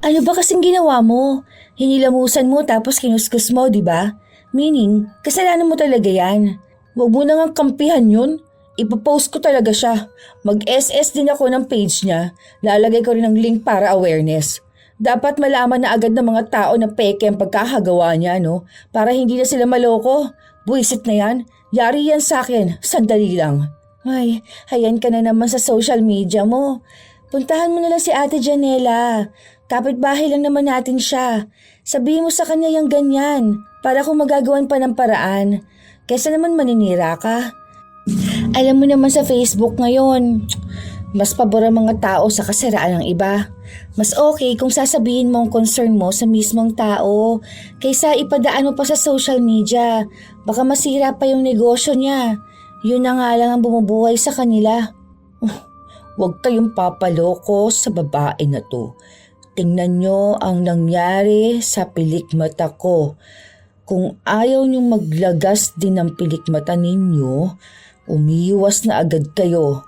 Ano ba kasing ginawa mo? Hinilamusan mo tapos kinuskus mo, di ba? Meaning, kasalanan mo talaga yan. Huwag mo nang kampihan yun. Ipopost ko talaga siya. Mag-SS din ako ng page niya. Lalagay ko rin ng link para awareness. Dapat malaman na agad ng mga tao na peke ang pagkakagawa niya, no? Para hindi na sila maloko. Buisit na yan. Yari yan sa akin. Sandali lang. Ay, hayan ka na naman sa social media mo. Puntahan mo na lang si Ate Janela. Kapitbahay lang naman natin siya. Sabihin mo sa kanya yung ganyan para kung magagawan pa ng paraan. Kesa naman maninira ka. Alam mo naman sa Facebook ngayon, mas pabor ang mga tao sa kasiraan ng iba. Mas okay kung sasabihin mo ang concern mo sa mismong tao kaysa ipadaan mo pa sa social media. Baka masira pa yung negosyo niya. Yun na nga lang ang bumubuhay sa kanila. Huwag kayong papaloko sa babae na to. Tingnan nyo ang nangyari sa pilikmata ko. Kung ayaw nyong maglagas din ng pilikmata ninyo, umiwas na agad kayo.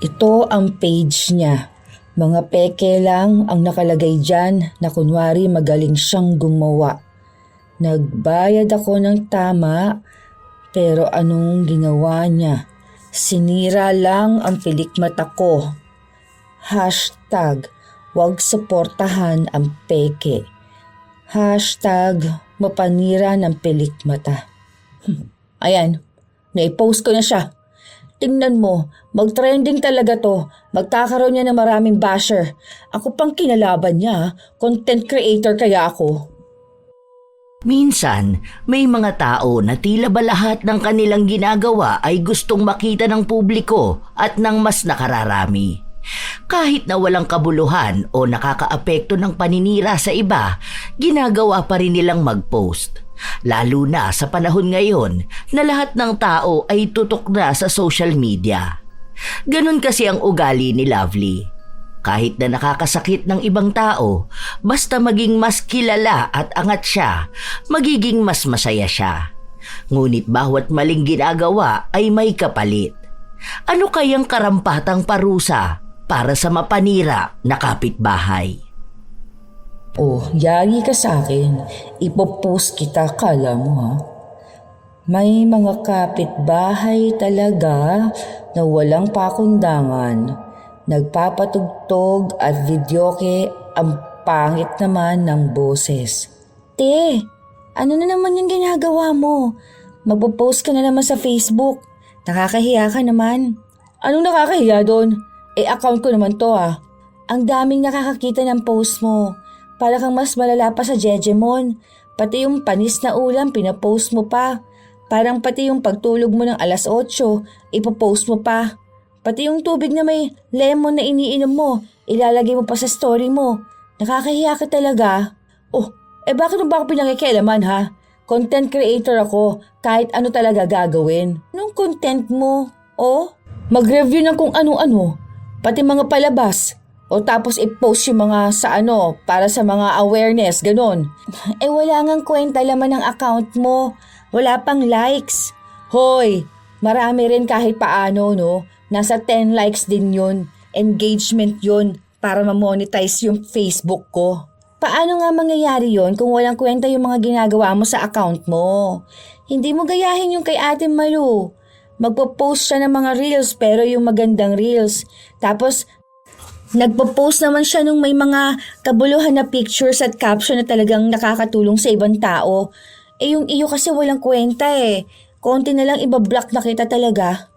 Ito ang page niya. Mga peke lang ang nakalagay dyan na kunwari magaling siyang gumawa. Nagbayad ako ng tama, pero anong ginawa niya? Sinira lang ang pilikmata ko. Hashtag, wag suportahan ang peke. Hashtag, mapanira ng pilikmata. Ayan, naipost ko na siya. Tingnan mo, mag-trending talaga to. Magkakaroon niya ng maraming basher. Ako pang kinalaban niya, content creator kaya ako. Minsan, may mga tao na tila ba lahat ng kanilang ginagawa ay gustong makita ng publiko at ng mas nakararami. Kahit na walang kabuluhan o nakakaapekto ng paninira sa iba, ginagawa pa rin nilang mag-post. Lalo na sa panahon ngayon na lahat ng tao ay tutok na sa social media. Ganon kasi ang ugali ni Lovely. Kahit na nakakasakit ng ibang tao, basta maging mas kilala at angat siya, magiging mas masaya siya. Ngunit bawat maling ginagawa ay may kapalit. Ano kayang karampatang parusa para sa mapanira na kapitbahay? Oh, yari ka sa akin. Ipopost kita, kala mo ha? May mga kapitbahay talaga na walang pakundangan. Nagpapatugtog at videoke ang pangit naman ng boses. Te, ano na naman yung ginagawa mo? Magpo-post ka na naman sa Facebook. Nakakahiya ka naman. Anong nakakahiya doon? Account ko naman to ah. Ang daming nakakakita ng post mo. Para kang mas malala pa sa Jejemon. Pati yung panis na ulam pinapost mo pa. Parang pati yung pagtulog mo ng alas 8, ipopost mo pa. Pati yung tubig na may lemon na iniinom mo, ilalagay mo pa sa story mo. Nakakahiya ka talaga. Oh, bakit mo ba ako pinakikialaman ha? Content creator ako, kahit ano talaga gagawin. Anong content mo? Oh, mag-review ng kung ano-ano. Pati mga palabas. O tapos i-post yung mga sa para sa mga awareness, ganun. Wala ngang kwenta laman ng account mo. Wala pang likes. Hoy, marami rin kahit paano, no? Nasa 10 likes din yun. Engagement yun para ma-monetize yung Facebook ko. Paano nga mangyayari yun kung walang kwenta yung mga ginagawa mo sa account mo? Hindi mo gayahin yung kay Ate Malu. Magpo-post siya ng mga reels pero yung magandang reels. Tapos nagpo-post naman siya nung may mga kabuluhan na pictures at caption na talagang nakakatulong sa ibang tao. Yung iyo kasi walang kwenta eh. Konti na lang ibablock na kita talaga.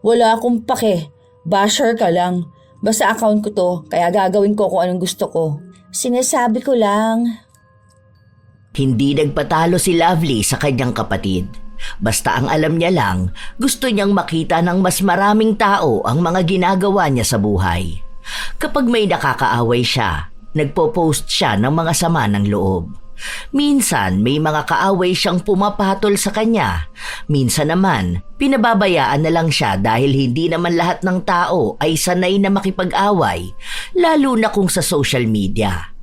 Wala akong pake. Basher ka lang. Basta account ko to, kaya gagawin ko kung anong gusto ko. Sinasabi ko lang. Hindi nagpatalo si Lovely sa kanyang kapatid. Basta ang alam niya lang, gusto niyang makita ng mas maraming tao ang mga ginagawa niya sa buhay. Kapag may nakakaaway siya, nagpo-post siya ng mga sama ng loob. Minsan may mga kaaway siyang pumapatol sa kanya. Minsan naman, pinababayaan na lang siya dahil hindi naman lahat ng tao ay sanay na makipag-away, lalo na kung sa social media.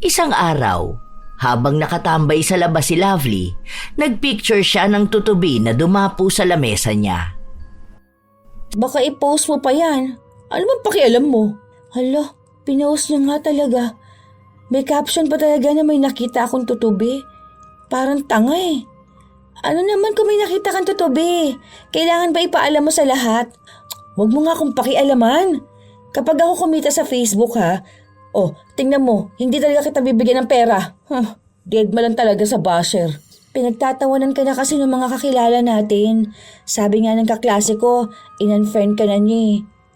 Isang araw, habang nakatambay sa labas si Lovely, nagpicture siya ng tutubi na dumapo sa lamesa niya. Baka i-post mo pa yan. Ano bang pakialam mo? Hala, pinost niya nga talaga. May caption pa talaga na may nakita akong tutubi. Parang tanga eh. Ano naman kung may nakita kang tutubi? Kailangan ba ipaalam mo sa lahat? Huwag mo nga akong pakialaman. Kapag ako kumita sa Facebook ha, tingnan mo, hindi talaga kita bibigyan ng pera. Dead ma lang talaga sa basher. Pinagtatawanan ka na kasi ng mga kakilala natin. Sabi nga ng kaklase ko, in-unfriend ka na niya eh.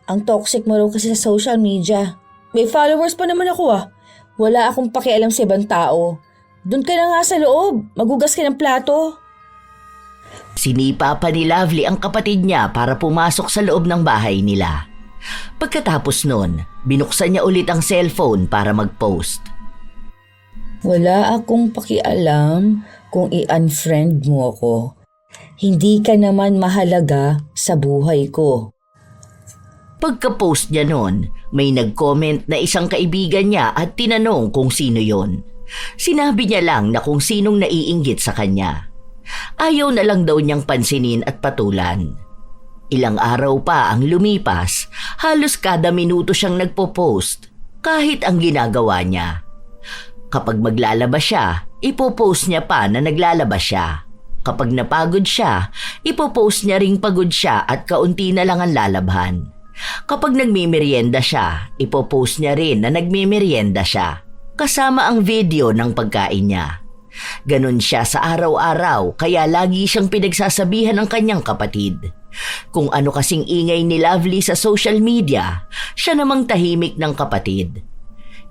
Ang toxic mo raw kasi sa social media. May followers pa naman ako ah. Wala akong pakialam sa ibang tao. Doon ka na nga sa loob, magugas ka ng plato. Sinipa pa ni Lovely ang kapatid niya para pumasok sa loob ng bahay nila. Pagkatapos nun, binuksan niya ulit ang cellphone para mag-post. Wala akong pakialam kung i-unfriend mo ako. Hindi ka naman mahalaga sa buhay ko. Pagka-post niya nun, may nag-comment na isang kaibigan niya at tinanong kung sino yon. Sinabi niya lang na kung sinong naiinggit sa kanya. Ayaw na lang daw niyang pansinin at patulan. Ilang araw pa ang lumipas, halos kada minuto siyang nagpo-post, kahit ang ginagawa niya. Kapag maglalabas siya, ipopost niya pa na naglalabas siya. Kapag napagod siya, ipopost niya ring pagod siya at kaunti na lang ang lalabhan. Kapag nagmimerienda siya, ipopost niya rin na nagmimerienda siya, kasama ang video ng pagkain niya. Ganon siya sa araw-araw kaya lagi siyang pinagsasabihan ng kanyang kapatid. Kung ano kasing ingay ni Lovely sa social media, siya namang tahimik ng kapatid.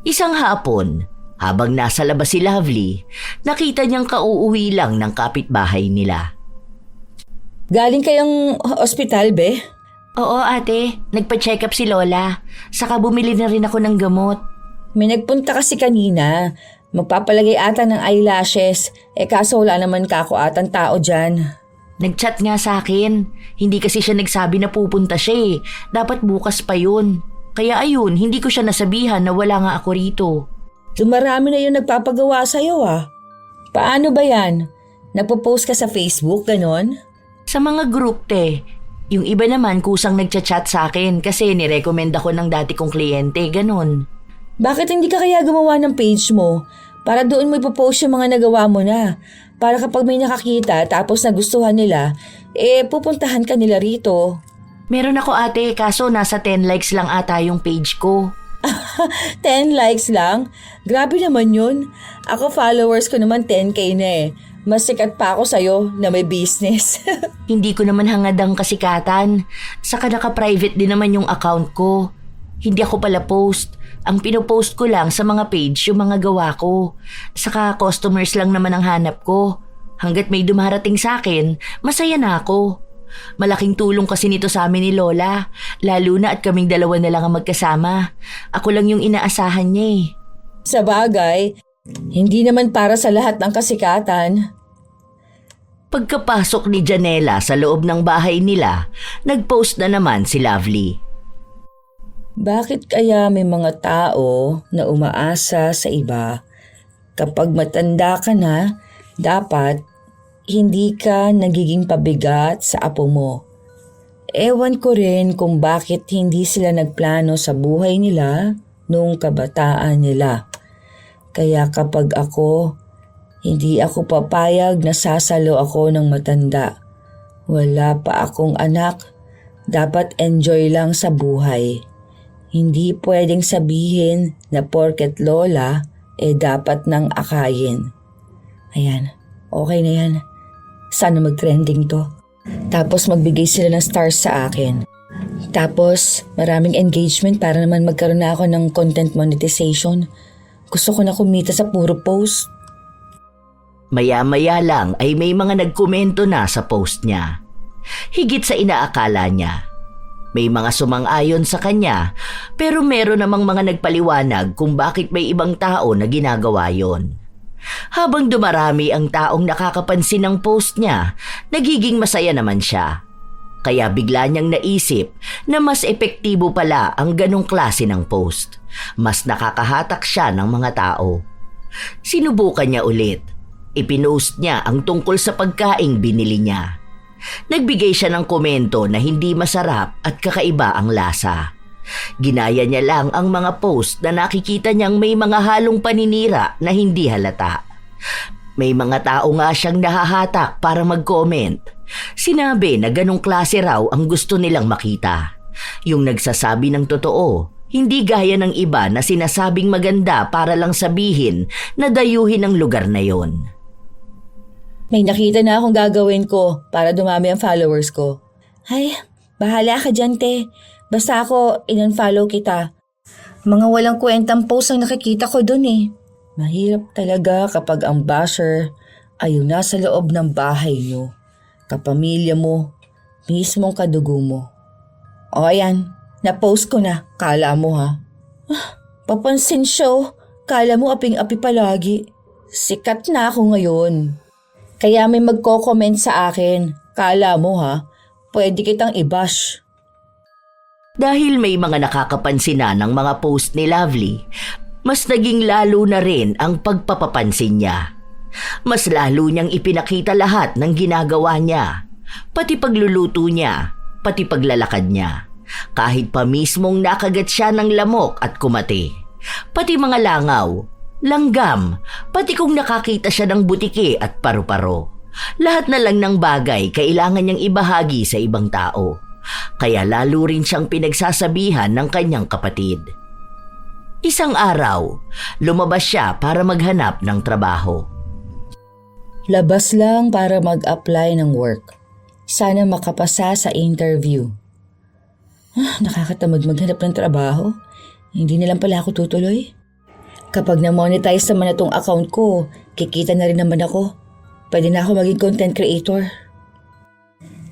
Isang hapon, habang nasa labas si Lovely, nakita niyang kauuwi lang ng kapitbahay nila. Galing kayong ospital, be? Oo ate, nagpa-check up si Lola. Saka bumili na rin ako ng gamot. May nagpunta kasi kanina. Magpapalagay ata ng eyelashes. Kaso wala naman kako atang tao dyan. Nag-chat nga sa akin. Hindi kasi siya nagsabi na pupunta siya eh. Dapat bukas pa yun. Kaya ayun, hindi ko siya nasabihan na wala nga ako rito. Dumarami na yung nagpapagawa sa'yo ah. Paano ba yan? Nagpo-post ka sa Facebook, ganon? Sa mga group te. Yung iba naman kusang nagchat-chat sa akin kasi nirekomenda ko ng dati kong kliyente, ganon. Bakit hindi ka kaya gumawa ng page mo? Para doon mo ipopost yung mga nagawa mo na. Para kapag may nakakita tapos nagustuhan nila, pupuntahan ka nila rito. Meron ako ate, kaso nasa 10 likes lang ata yung page ko. 10 likes lang? Grabe naman yun. Ako followers ko naman 10k na eh. Mas sikat pa ako sa'yo na may business. Hindi ko naman hangad ang kasikatan. Saka naka-private din naman yung account ko. Hindi ako pala post. Ang pinopost ko lang sa mga page yung mga gawa ko. Saka customers lang naman ang hanap ko. Hanggat may dumarating sa akin, masaya na ako. Malaking tulong kasi nito sa amin ni Lola. Lalo na at kaming dalawa na lang ang magkasama. Ako lang yung inaasahan niya eh. Sa bagay, hindi naman para sa lahat ng kasikatan. Pagkapasok ni Janela sa loob ng bahay nila, nagpost na naman si Lovely. Bakit kaya may mga tao na umaasa sa iba? Kapag matanda ka na, dapat hindi ka nagiging pabigat sa apo mo. Ewan ko rin kung bakit hindi sila nagplano sa buhay nila noong kabataan nila. Kaya kapag ako, hindi ako papayag na sasalo ako ng matanda. Wala pa akong anak, dapat enjoy lang sa buhay. Hindi pwedeng sabihin na porket lola, dapat nang akayin. Ayan, okay na yan. Sana mag-trending to. Tapos magbigay sila ng stars sa akin. Tapos maraming engagement para naman magkaroon na ako ng content monetization. Gusto ko na kumita sa puro post. Maya-maya lang ay may mga nagkomento na sa post niya. Higit sa inaakala niya. May mga sumang-ayon sa kanya pero meron namang mga nagpaliwanag kung bakit may ibang tao na ginagawa yon. Habang dumarami ang taong nakakapansin ng post niya, nagiging masaya naman siya. Kaya bigla niyang naisip na mas epektibo pala ang ganong klase ng post. Mas nakakahatak siya ng mga tao. Sinubukan niya ulit. Ipinost niya ang tungkol sa pagkaing binili niya. Nagbigay siya ng komento na hindi masarap at kakaiba ang lasa. Ginaya niya lang ang mga post na nakikita niyang may mga halong paninira na hindi halata. May mga tao nga siyang nahahatak para mag-comment. Sinabi na ganong klase raw ang gusto nilang makita. Yung nagsasabi ng totoo, hindi gaya ng iba na sinasabing maganda para lang sabihin na dayuhin ang lugar na yon. May nakita na akong gagawin ko para dumami ang followers ko. Ay, bahala ka dyan, te. Basta ako, in-unfollow kita. Mga walang kwentang post ang nakikita ko dun eh. Mahirap talaga kapag ang basher ay yung nasa loob ng bahay nyo, kapamilya mo, mismong kadugo mo. O ayan, na-post ko na, kala mo ha. Papansin siya, kala mo aping-api palagi. Sikat na ako ngayon. Kaya may magko-comment sa akin, kala mo ha, pwede kitang i-bash. Dahil may mga nakakapansin na ng mga post ni Lovely, mas naging lalo na rin ang pagpapapansin niya. Mas lalo niyang ipinakita lahat ng ginagawa niya, pati pagluluto niya, pati paglalakad niya. Kahit pa mismong nakagat siya ng lamok at kumati. Pati mga langaw, langgam, pati kung nakakita siya ng butike at paru-paro. Lahat na lang ng bagay kailangan niyang ibahagi sa ibang tao. Kaya lalo rin siyang pinagsasabihan ng kanyang kapatid. Isang araw, lumabas siya para maghanap ng trabaho. Labas lang para mag-apply ng work. Sana makapasa sa interview. Nakakatamad maghanap ng trabaho. Hindi na lang pala ako tutuloy. Kapag na-monetize naman na tong account ko, kikita na rin naman ako. Pwede na ako maging content creator.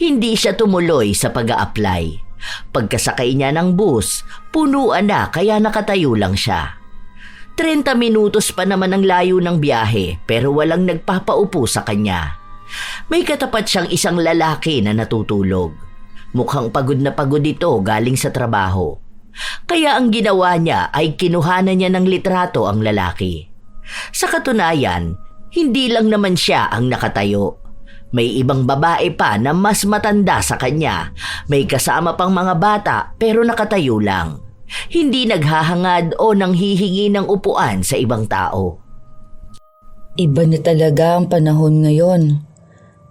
Hindi siya tumuloy sa pag-a-apply. Pagkasakay niya ng bus, punuan na kaya nakatayo lang siya. 30 minutos pa naman ang layo ng biyahe pero walang nagpapaupo sa kanya. May katapat siyang isang lalaki na natutulog. Mukhang pagod na pagod ito galing sa trabaho. Kaya ang ginawa niya ay kinuhanan niya ng litrato ang lalaki. Sa katunayan, hindi lang naman siya ang nakatayo. May ibang babae pa na mas matanda sa kanya. May kasama pang mga bata pero nakatayo lang. Hindi naghahangad o nanghihingi ng upuan sa ibang tao. Iba na talaga ang panahon ngayon.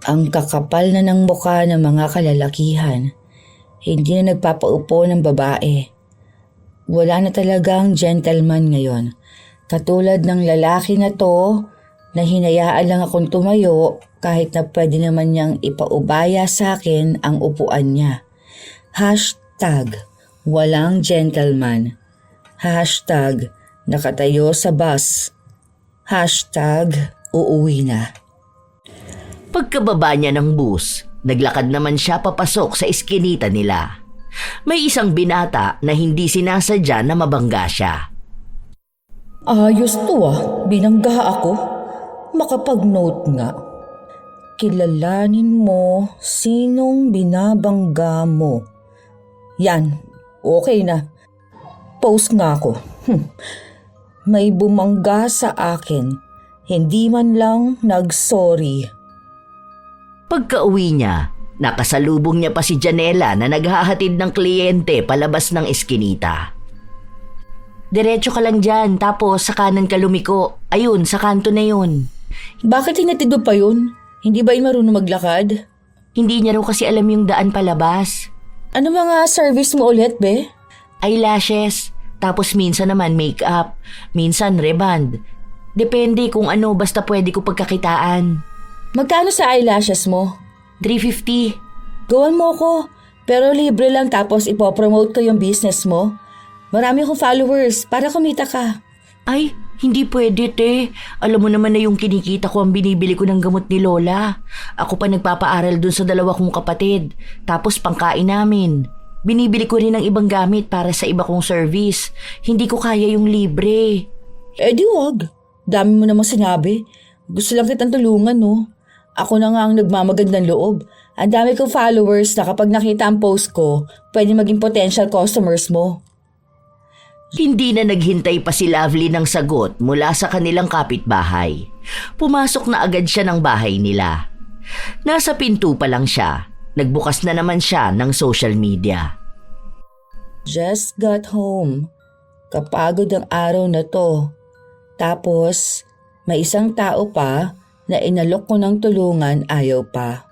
Ang kakapal na ng mukha ng mga kalalakihan. Hindi na nagpapaupo ng babae. Wala na talagang gentleman ngayon. Katulad ng lalaki na to na hinayaan lang akong tumayo kahit na pwede naman niyang ipaubaya sa akin ang upuan niya. #walang gentleman. #nakatayo sa bus. #uuwi na. Pagkababa niya ng bus, naglakad naman siya papasok sa iskinita nila. May isang binata na hindi sinasadya na mabangga siya. Ayos to binangga ako. Makapag-note nga. Kilalanin mo sinong binabangga mo. Yan, okay na. Post nga ako. May bumangga sa akin. Hindi man lang nag-sorry. Pagka-uwi niya, nakasalubong niya pa si Janela na naghahatid ng kliyente palabas ng eskinita. Diretso ka lang dyan, tapos sa kanan ka lumiko. Ayun, sa kanto na yun. Bakit hinatid mo pa yun? Hindi ba yun marunong maglakad? Hindi niya raw kasi alam yung daan palabas. Ano mga service mo ulit, be? Eyelashes, tapos minsan naman makeup, minsan reband. Depende kung ano basta pwede ko pagkakitaan. Magkano sa eyelashes mo? $350. Gawan mo ko, pero libre lang tapos ipopromote ko yung business mo. Marami akong followers para kumita ka. Ay, hindi pwede, te. Alam mo naman na yung kinikita ko ang binibili ko ng gamot ni Lola. Ako pa nagpapaaral dun sa 2 kong kapatid. Tapos pangkain namin. Binibili ko rin ng ibang gamit para sa iba kong service. Hindi ko kaya yung libre. Eh di wag. Dami mo namang sinabi. Gusto lang kitang tulungan, no? Ako na nga ang nagmamagandang loob. Ang dami kong followers na kapag nakita ang post ko, pwede maging potential customers mo. Hindi na naghintay pa si Lovely ng sagot mula sa kanilang kapitbahay. Pumasok na agad siya ng bahay nila. Nasa pinto pa lang siya, nagbukas na naman siya ng social media. Just got home. Kapagod ang araw na to. Tapos, may isang tao pa na inalok ko ng tulungan, ayaw pa.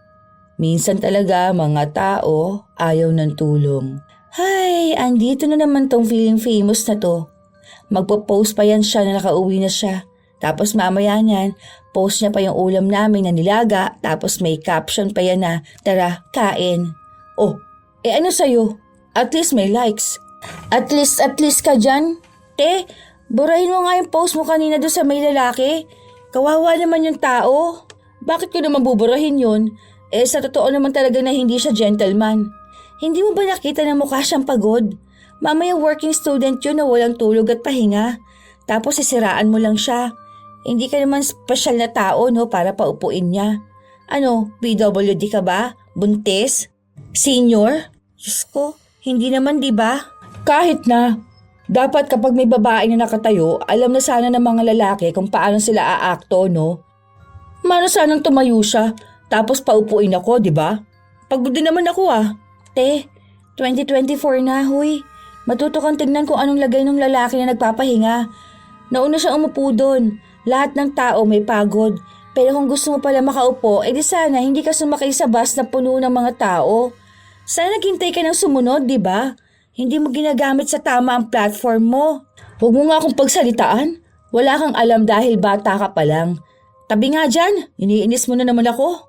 Minsan talaga mga tao ayaw ng tulong. Hay, andito na naman tong feeling famous na to. Magpo-post pa yan siya na nakauwi na siya. Tapos mamaya niyan, post niya pa yung ulam namin na nilaga, tapos may caption pa yan na, tara, kain. Oh, ano sa'yo? At least may likes. At least ka dyan. Te, burahin mo nga yung post mo kanina doon sa may lalaki. Kawawa naman yung tao. Bakit ko naman buburahin yun? Sa totoo naman talaga na hindi siya gentleman. Hindi mo ba nakita na mukha siyang pagod? Mamaya working student yun na walang tulog at pahinga. Tapos sisiraan mo lang siya. Hindi ka naman special na tao, no, para paupuin niya. Ano, PWD ka ba? Buntis? Senior? Diyos ko, hindi naman, di ba? Kahit na. Dapat kapag may babae na nakatayo, alam na sana ng mga lalaki kung paano sila aakto, no? Mano sanang tumayo siya, tapos paupuin ako, di ba? Pagod din naman ako, ah. Te, 2024 na, huy. Matuto kang tignan kung anong lagay ng lalaki na nagpapahinga. Nauna siya umupo doon. Lahat ng tao may pagod. Pero kung gusto mo pala makaupo, edi sana hindi ka sumakay sa bus na puno ng mga tao. Sana naghintay ka ng sumunod, di ba? Hindi mo ginagamit sa tama ang platform mo. Huwag mo nga akong pagsalitaan. Wala kang alam dahil bata ka pa lang. Tabi nga dyan, iniinis mo na naman ako.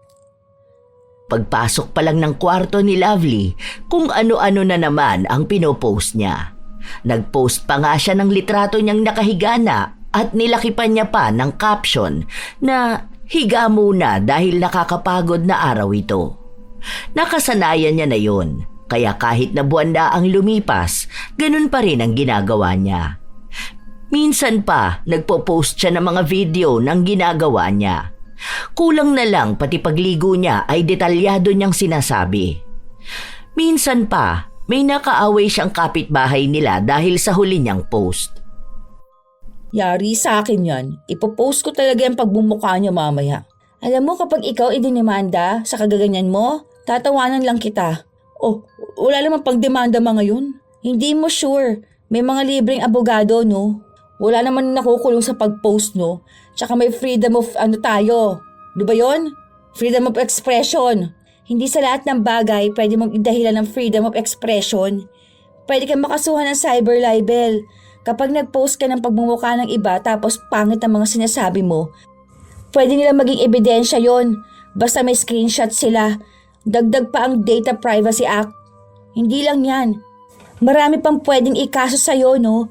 Pagpasok pa lang ng kwarto ni Lovely, kung ano-ano na naman ang pinopost niya. Nagpost pa nga siya ng litrato niyang nakahiga na at nilakipan niya pa ng caption na higa muna dahil nakakapagod na araw ito. Nakasanayan niya na yun, kaya kahit na buwan na ang lumipas, ganun pa rin ang ginagawa niya. Minsan pa, nagpo-post siya ng mga video ng ginagawa niya. Kulang na lang pati pagligo niya ay detalyado niyang sinasabi. Minsan pa, may nakaaway siyang kapitbahay nila dahil sa huli niyang post. Yari sa akin yan. Ipopost ko talaga yung pagbumukha niya mamaya. Alam mo kapag ikaw idinimanda sa kagaganyan mo, tatawanan lang kita. Oh, wala naman pagdemanda mga yun. Hindi mo sure. May mga libreng abogado, no? Wala naman nakukulong sa pag-post, no? Tsaka may freedom of tayo. Di ba yun? Freedom of expression. Hindi sa lahat ng bagay pwede mong idahilan ng freedom of expression. Pwede kang makasuhan ng cyber libel. Kapag nag-post ka ng pagmumukha ng iba tapos pangit ang mga sinasabi mo, pwede nila maging ebidensya yon. Basta may screenshot sila. Dagdag pa ang Data Privacy Act. Hindi lang yan. Marami pang pwedeng ikaso sa'yo, no?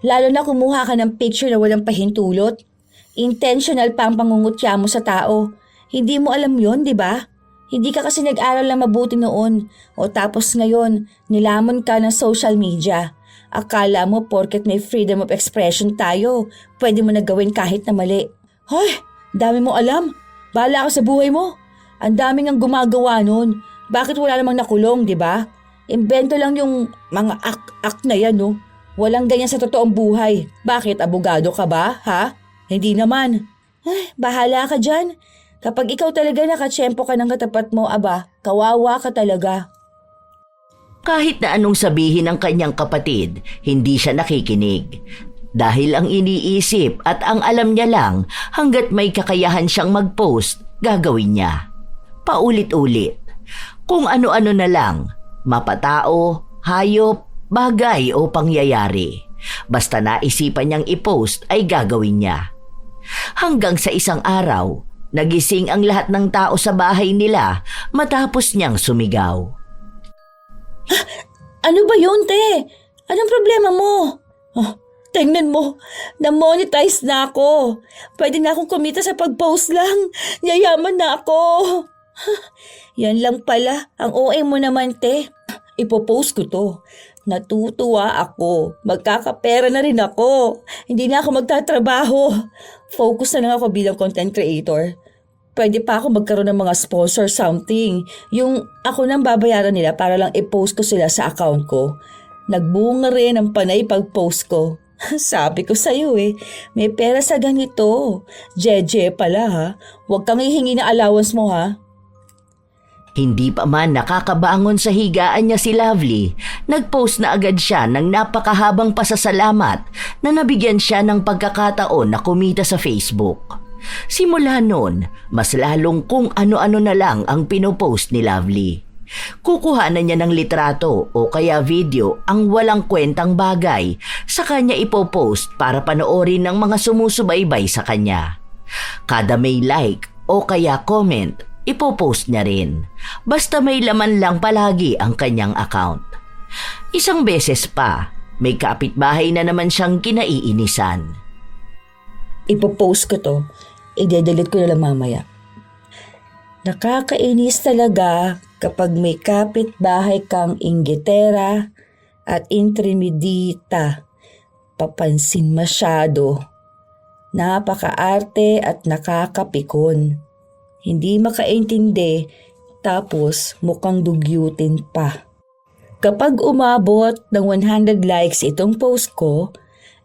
Lalo na kumuha ka ng picture na walang pahintulot. Intentional pa ang pangungutya mo sa tao. Hindi mo alam yon, di ba? Hindi ka kasi nag-aral na mabuti noon. O tapos ngayon, nilamon ka ng social media. Akala mo porket may freedom of expression tayo, pwede mo na gawin kahit na mali. Hoy, dami mo alam. Bahala ka sa buhay mo. Ang daming ang gumagawa nun. Bakit wala namang nakulong, di ba? Imbento lang yung mga act na yan, no? Walang ganyan sa totoong buhay. Bakit, abogado ka ba, ha? Hindi naman. Ay, bahala ka dyan. Kapag ikaw talaga nakatsyempo ka ng katapat mo, aba, kawawa ka talaga. Kahit na anong sabihin ng kanyang kapatid, hindi siya nakikinig. Dahil ang iniisip at ang alam niya lang hanggat may kakayahan siyang mag-post, gagawin niya. Paulit-ulit. Kung ano-ano na lang, mapatao, hayop, bagay o pangyayari. Basta naisipan niyang i-post ay gagawin niya. Hanggang sa isang araw, nagising ang lahat ng tao sa bahay nila matapos niyang sumigaw. Ano ba yun, te? Anong problema mo? Tingnan mo, na-monetize na ako. Pwede na akong kumita sa pag-post lang. Yayaman na ako. Yan lang pala, ang OA mo naman, te. Ipopost ko to. Natutuwa ako. Magkakapera na rin ako. Hindi na ako magtatrabaho. Focus na lang ako bilang content creator. Pwede pa ako magkaroon ng mga sponsor something. Yung ako nang babayaran nila para lang i-post ko sila sa account ko. Nagbunga rin ang panay pag-post ko. Sabi ko sa'yo may pera sa ganito. Jeje pala ha. Huwag kang hihingi na allowance mo ha. Hindi pa man nakakabangon sa higaan niya si Lovely, nagpost na agad siya ng napakahabang pasasalamat na nabigyan siya ng pagkakataon na kumita sa Facebook. Simula noon, mas lalong kung ano-ano na lang ang pinopost ni Lovely. Kukuhanan niya ng litrato o kaya video ang walang kwentang bagay sa kanya ipopost para panoorin ng mga sumusubaybay sa kanya. Kada may like o kaya comment, ipopost niya rin. Basta may laman lang palagi ang kanyang account. Isang beses pa, may kapitbahay na naman siyang kinaiinisan. Ipopost ko to. I-delete ko na lang mamaya. Nakakainis talaga kapag may kapitbahay kang inggitera at intrimidita. Papansin masyado. Napakaarte at nakakapikon. Hindi makaintindi tapos mukhang dugyutin pa. Kapag umabot ng 100 likes itong post ko,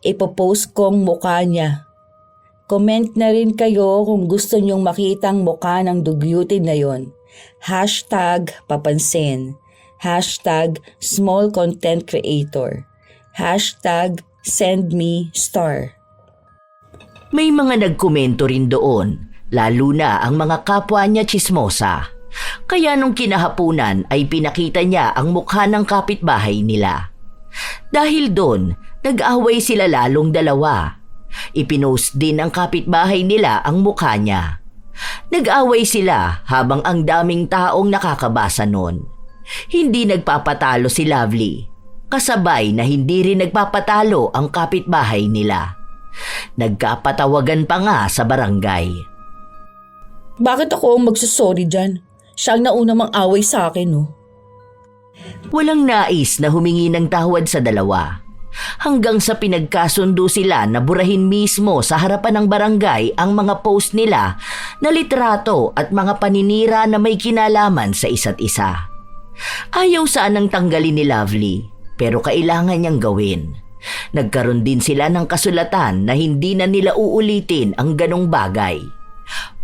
ipopost kong mukha niya. Comment na rin kayo kung gusto nyong makitang mukha ng dugyutin na yon. #papansin. #small content creator. #sendme*. May mga nagkomento rin doon, lalo na ang mga kapwa niya tsismosa. Kaya nung kinahapunan ay pinakita niya ang mukha ng kapitbahay nila. Dahil doon, nag-away sila lalong dalawa. Ipinost din ng kapitbahay nila ang mukha niya. Nag-away sila habang ang daming taong nakakabasa noon. Hindi nagpapatalo si Lovely, kasabay na hindi rin nagpapatalo ang kapitbahay nila. Nagkapatawagan pa nga sa barangay. Bakit ako ang magsasorry dyan? Siya ang nauna mang away sa akin, no? Walang nais na humingi ng tawad sa dalawa. Hanggang sa pinagkasundo sila na burahin mismo sa harapan ng barangay ang mga post nila na litrato at mga paninira na may kinalaman sa isa't isa. Ayaw sanang tanggalin ni Lovely, pero kailangan niyang gawin. Nagkaroon din sila ng kasulatan na hindi na nila uulitin ang ganong bagay.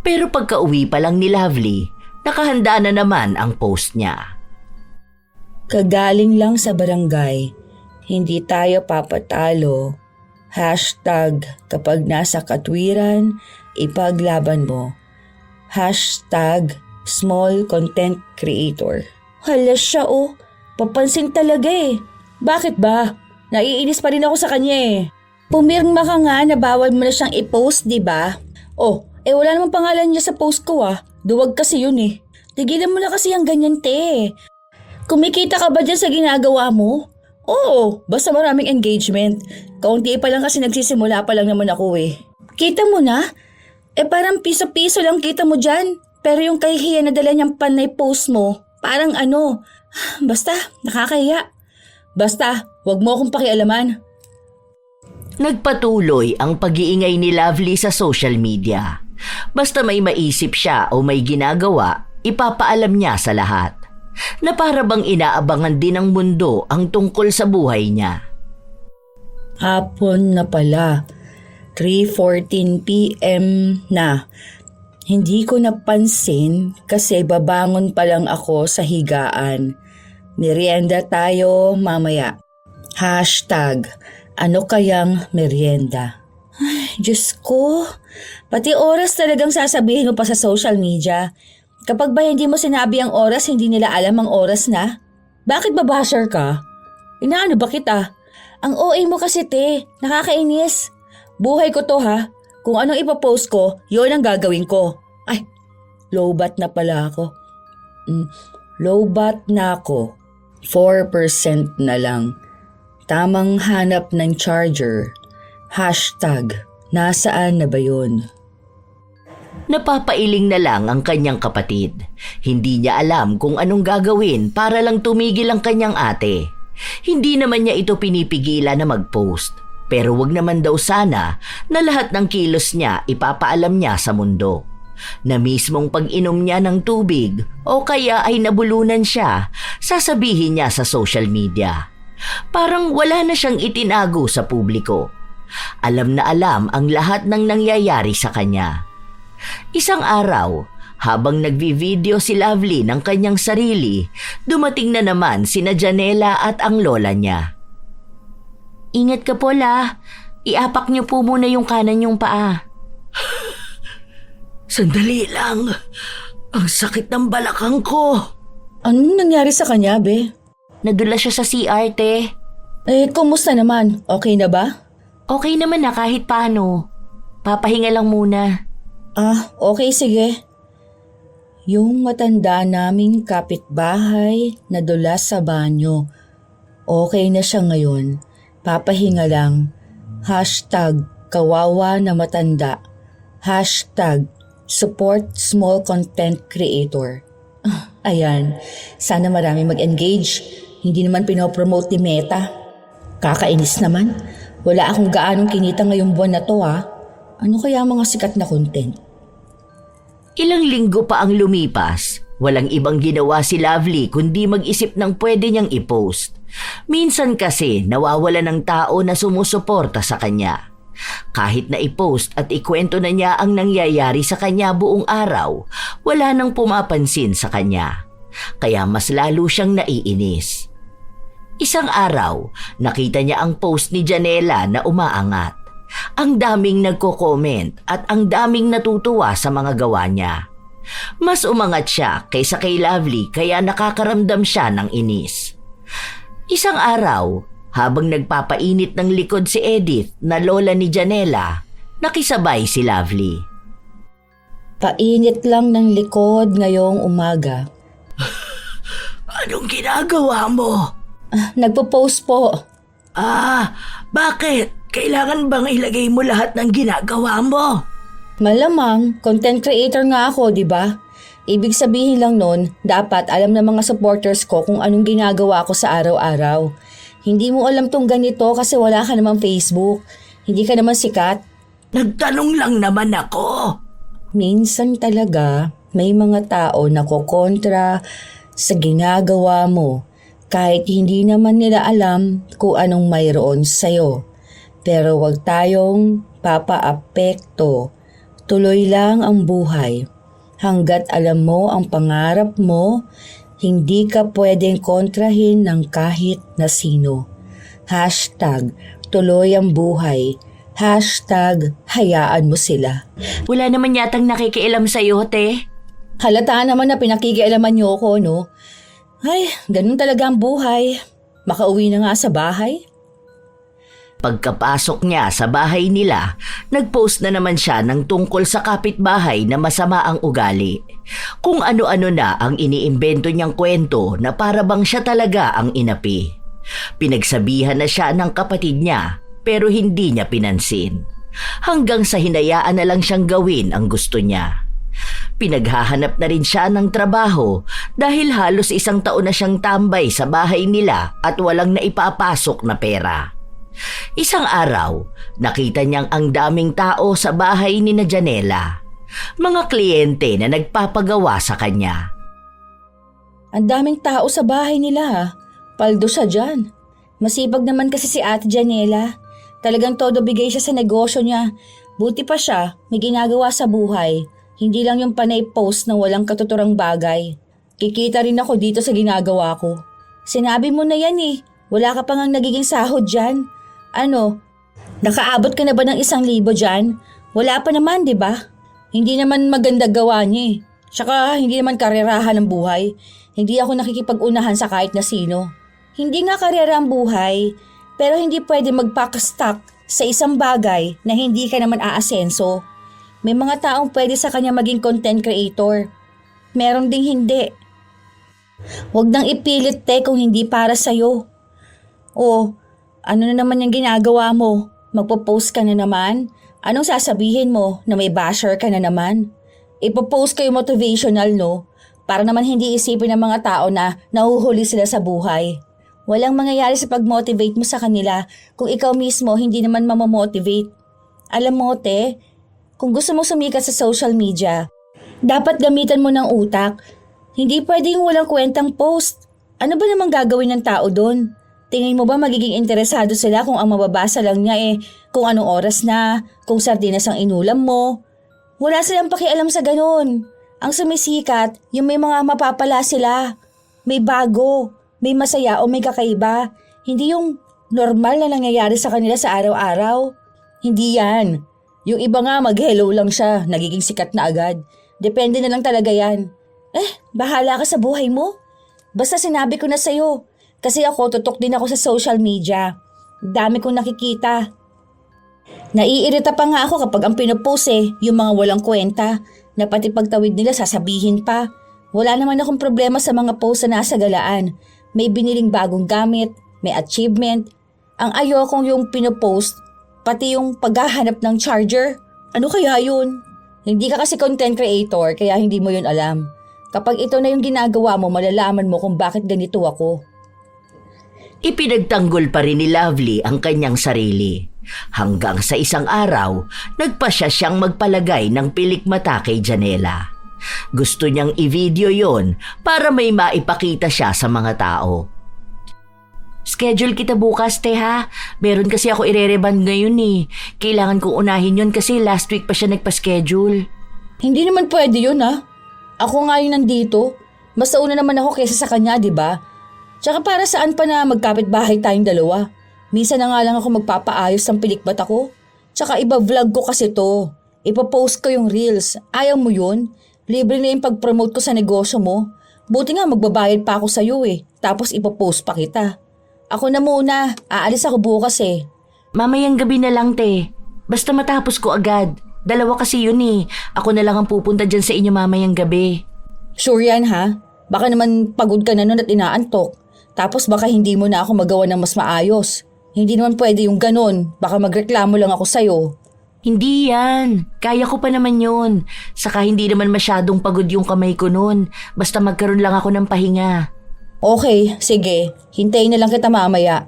Pero pagka-uwi pa lang ni Lovely, nakahanda na naman ang post niya. Kagaling lang sa barangay. Hindi tayo papatalo. #kapag nasa katwiran, ipaglaban mo. #small content creator. Hala siya oh. Papansin talaga eh. Bakit ba? Naiinis pa rin ako sa kanya eh. Pumirma ka nga na bawal mo na siyang i-post, di ba? Oh, wala namang pangalan niya sa post ko ah. Duwag kasi yun eh. Tigilan mo na kasi ang ganyan te. Kumikita ka ba dyan sa ginagawa mo? Oo, basta maraming engagement. Kaunti pa lang kasi nagsisimula pa lang naman ako eh. Kita mo na? Parang piso-piso lang kita mo dyan. Pero yung kay Hia na dala niyang panay post mo, parang ano, basta nakakahiya. Basta, wag mo akong pakialaman. Nagpatuloy ang pag-iingay ni Lovely sa social media. Basta may maisip siya o may ginagawa, ipapaalam niya sa lahat. Na para bang inaabangan din ng mundo ang tungkol sa buhay niya. Hapon na pala. 3:14 p.m. na. Hindi ko napansin kasi babangon pa lang ako sa higaan. Merienda tayo mamaya. #ano kayang merienda? Ay, Diyos ko. Pati oras talagang sasabihin mo pa sa social media. Kapag ba hindi mo sinabi ang oras, hindi nila alam ang oras na? Bakit ba basher ka? Inaano ba kita? Ang OA mo kasi te, nakakainis. Buhay ko to ha. Kung anong ipopost ko, yun ang gagawin ko. Ay, lowbat na pala ako. Lowbat na ako. 4% na lang. Tamang hanap ng charger. #nasaan na ba yun? Napapailing na lang ang kanyang kapatid. Hindi niya alam kung anong gagawin para lang tumigil ang kanyang ate. Hindi naman niya ito pinipigilan na mag-post. Pero wag naman daw sana na lahat ng kilos niya ipapaalam niya sa mundo. Na mismong pag-inom niya ng tubig o kaya ay nabulunan siya, sasabihin niya sa social media. Parang wala na siyang itinago sa publiko. Alam na alam ang lahat ng nangyayari sa kanya. Isang araw, Habang nagvi-video si Lovely ng kanyang sarili, dumating na naman sina Janela at ang lola niya. Ingat ka po, La. Iapak niyo po muna yung kanan yung paa. Sandali lang. Ang sakit ng balakang ko. Anong nangyari sa kanya, be? Nadula siya sa CR, te. Kumusta naman? Okay na ba? Okay naman na kahit paano. Papahinga lang muna. Okay, sige. Yung matanda naming kapitbahay nadula sa banyo. Okay na siya ngayon. Papahinga lang. #kawawa na matanda. #support small content creator. Ayan, sana marami mag-engage. Hindi naman pinopromote ni Meta. Kakainis naman. Wala akong gaanong kinita ngayong buwan na to Ano kaya mga sikat na content? Ilang linggo pa ang lumipas. Walang ibang ginawa si Lovely kundi mag-isip ng pwede niyang i-post. Minsan kasi nawawala ng tao na sumusuporta sa kanya. Kahit na i-post at ikwento na niya ang nangyayari sa kanya buong araw, wala nang pumapansin sa kanya. Kaya mas lalo siyang naiinis. Isang araw, nakita niya ang post ni Janela na umaangat. Ang daming nagko-comment at ang daming natutuwa sa mga gawa niya. Mas umangat siya kaysa kay Lovely kaya nakakaramdam siya ng inis. Isang araw, habang nagpapainit ng likod si Edith na lola ni Janela, nakisabay si Lovely. Painit lang ng likod ngayong umaga. Anong ginagawa mo? Nagpo-post po. Bakit? Kailangan bang ilagay mo lahat ng ginagawa mo? Malamang, content creator nga ako, di ba? Ibig sabihin lang nun, dapat alam ng mga supporters ko kung anong ginagawa ko sa araw-araw. Hindi mo alam tong ganito kasi wala ka namang Facebook. Hindi ka naman sikat. Nagtanong lang naman ako. Minsan talaga, may mga tao na kokontra sa ginagawa mo kahit hindi naman nila alam kung anong mayroon sa'yo. Pero wag tayong papaapekto. Tuloy lang ang buhay. Hanggat alam mo ang pangarap mo, hindi ka pwedeng kontrahin ng kahit na sino. #tuloy ang buhay. #hayaan mo sila. Wala naman yatang nakikialam sa'yo, te. Halata naman na pinakikialaman niyo ako, no? Ay, ganun talaga ang buhay. Makauwi na nga sa bahay. Pagkapasok niya sa bahay nila, nagpost na naman siya ng tungkol sa kapitbahay na masama ang ugali. Kung ano-ano na ang iniimbento niyang kwento na para bang siya talaga ang inapi. Pinagsabihan na siya ng kapatid niya pero hindi niya pinansin. Hanggang sa hinayaan na lang siyang gawin ang gusto niya. Pinaghahanap na rin siya ng trabaho dahil halos 1 taon na siyang tambay sa bahay nila at walang naipapasok na pera. Isang araw, nakita niyang ang daming tao sa bahay ni na Janela. Mga kliyente na nagpapagawa sa kanya. Ang daming tao sa bahay nila Paldo siya dyan. Masipag naman kasi si Ate Janela. Talagang todo bigay siya sa negosyo niya. Buti pa siya, may ginagawa sa buhay. Hindi lang yung panay post ng walang katuturang bagay. Kikita rin ako dito sa ginagawa ko. Sinabi mo na yan eh. Wala ka pa ngang nagiging sahod dyan. Ano? Nakaabot ka na ba ng 1,000 dyan? Wala pa naman, di ba? Hindi naman maganda gawa niya eh. Tsaka hindi naman karerahan ng buhay. Hindi ako nakikipag-unahan sa kahit na sino. Hindi nga karera ang buhay, pero hindi pwede magpakastuck sa isang bagay na hindi ka naman aasenso. May mga taong pwede sa kanya maging content creator. Meron ding hindi. Huwag nang ipilit kung hindi para sa'yo. O, ano na naman yung ginagawa mo? Magpo-post ka na naman? Anong sasabihin mo na may basher ka na naman? Ipo-post kayo motivational, no? Para naman hindi isipin ng mga tao na nahuhuli sila sa buhay. Walang mangyayari sa pag-motivate mo sa kanila kung ikaw mismo hindi naman mamamotivate. Alam mo, kung gusto mo sumikat sa social media, dapat gamitan mo ng utak. Hindi pwedeng walang kwentang post. Ano ba namang gagawin ng tao doon? Tingin mo ba magiging interesado sila kung ang mababasa lang niya kung anong oras na, kung sardinas ang inulam mo? Wala silang pakialam sa ganun. Ang sumisikat, yung may mga mapapala sila. May bago, may masaya o may kakaiba. Hindi yung normal na nangyayari sa kanila sa araw-araw. Hindi yan. Yung iba nga mag-hello lang siya, nagiging sikat na agad. Depende na lang talaga yan. Bahala ka sa buhay mo. Basta sinabi ko na sa'yo. Kasi ako, tutok din ako sa social media. Dami kong nakikita. Naiirita pa nga ako kapag ang pinopost yung mga walang kwenta, na pati pagtawid nila sasabihin pa. Wala naman akong problema sa mga post na nasa galaan. May biniling bagong gamit, may achievement. Ang ayokong yung pinopost, pati yung paghahanap ng charger. Ano kaya yun? Hindi ka kasi content creator kaya hindi mo yun alam. Kapag ito na yung ginagawa mo, malalaman mo kung bakit ganito ako. Ipinagtanggol pa rin ni Lovely ang kanyang sarili. Hanggang sa isang araw, nagpasya siyang magpalagay ng pilikmata kay Janela. Gusto niyang i-video yon para may maipakita siya sa mga tao. Schedule kita bukas, te ha? Meron kasi ako ire-reband ngayon eh. Kailangan kong unahin yon kasi last week pa siya nagpa-schedule. Hindi naman pwede yun ha. Ako nga yung nandito. Mas una naman ako kaysa sa kanya, di ba? Tsaka para saan pa na magkapit-bahay tayong dalawa? Minsan na nga lang ako magpapaayos ng pilikbat ako. Tsaka iba-vlog ko kasi to. Ipapost ko yung reels. Ayaw mo yun? Libre na yung pag-promote ko sa negosyo mo. Buti nga magbabayad pa ako sa'yo Tapos ipapost pa kita. Ako na muna. Aalis ako bukas Mamayang gabi na lang, te. Basta matapos ko agad. Dalawa kasi yun Ako na lang ang pupunta dyan sa inyo mamayang gabi. Sure yan ha? Baka naman pagod ka na nun at inaantok. Tapos baka hindi mo na ako magawa ng mas maayos. Hindi naman pwede yung ganun. Baka magreklamo lang ako sa'yo. Hindi yan. Kaya ko pa naman yun. Saka hindi naman masyadong pagod yung kamay ko nun. Basta magkaroon lang ako ng pahinga. Okay, sige. Hintayin na lang kita mamaya.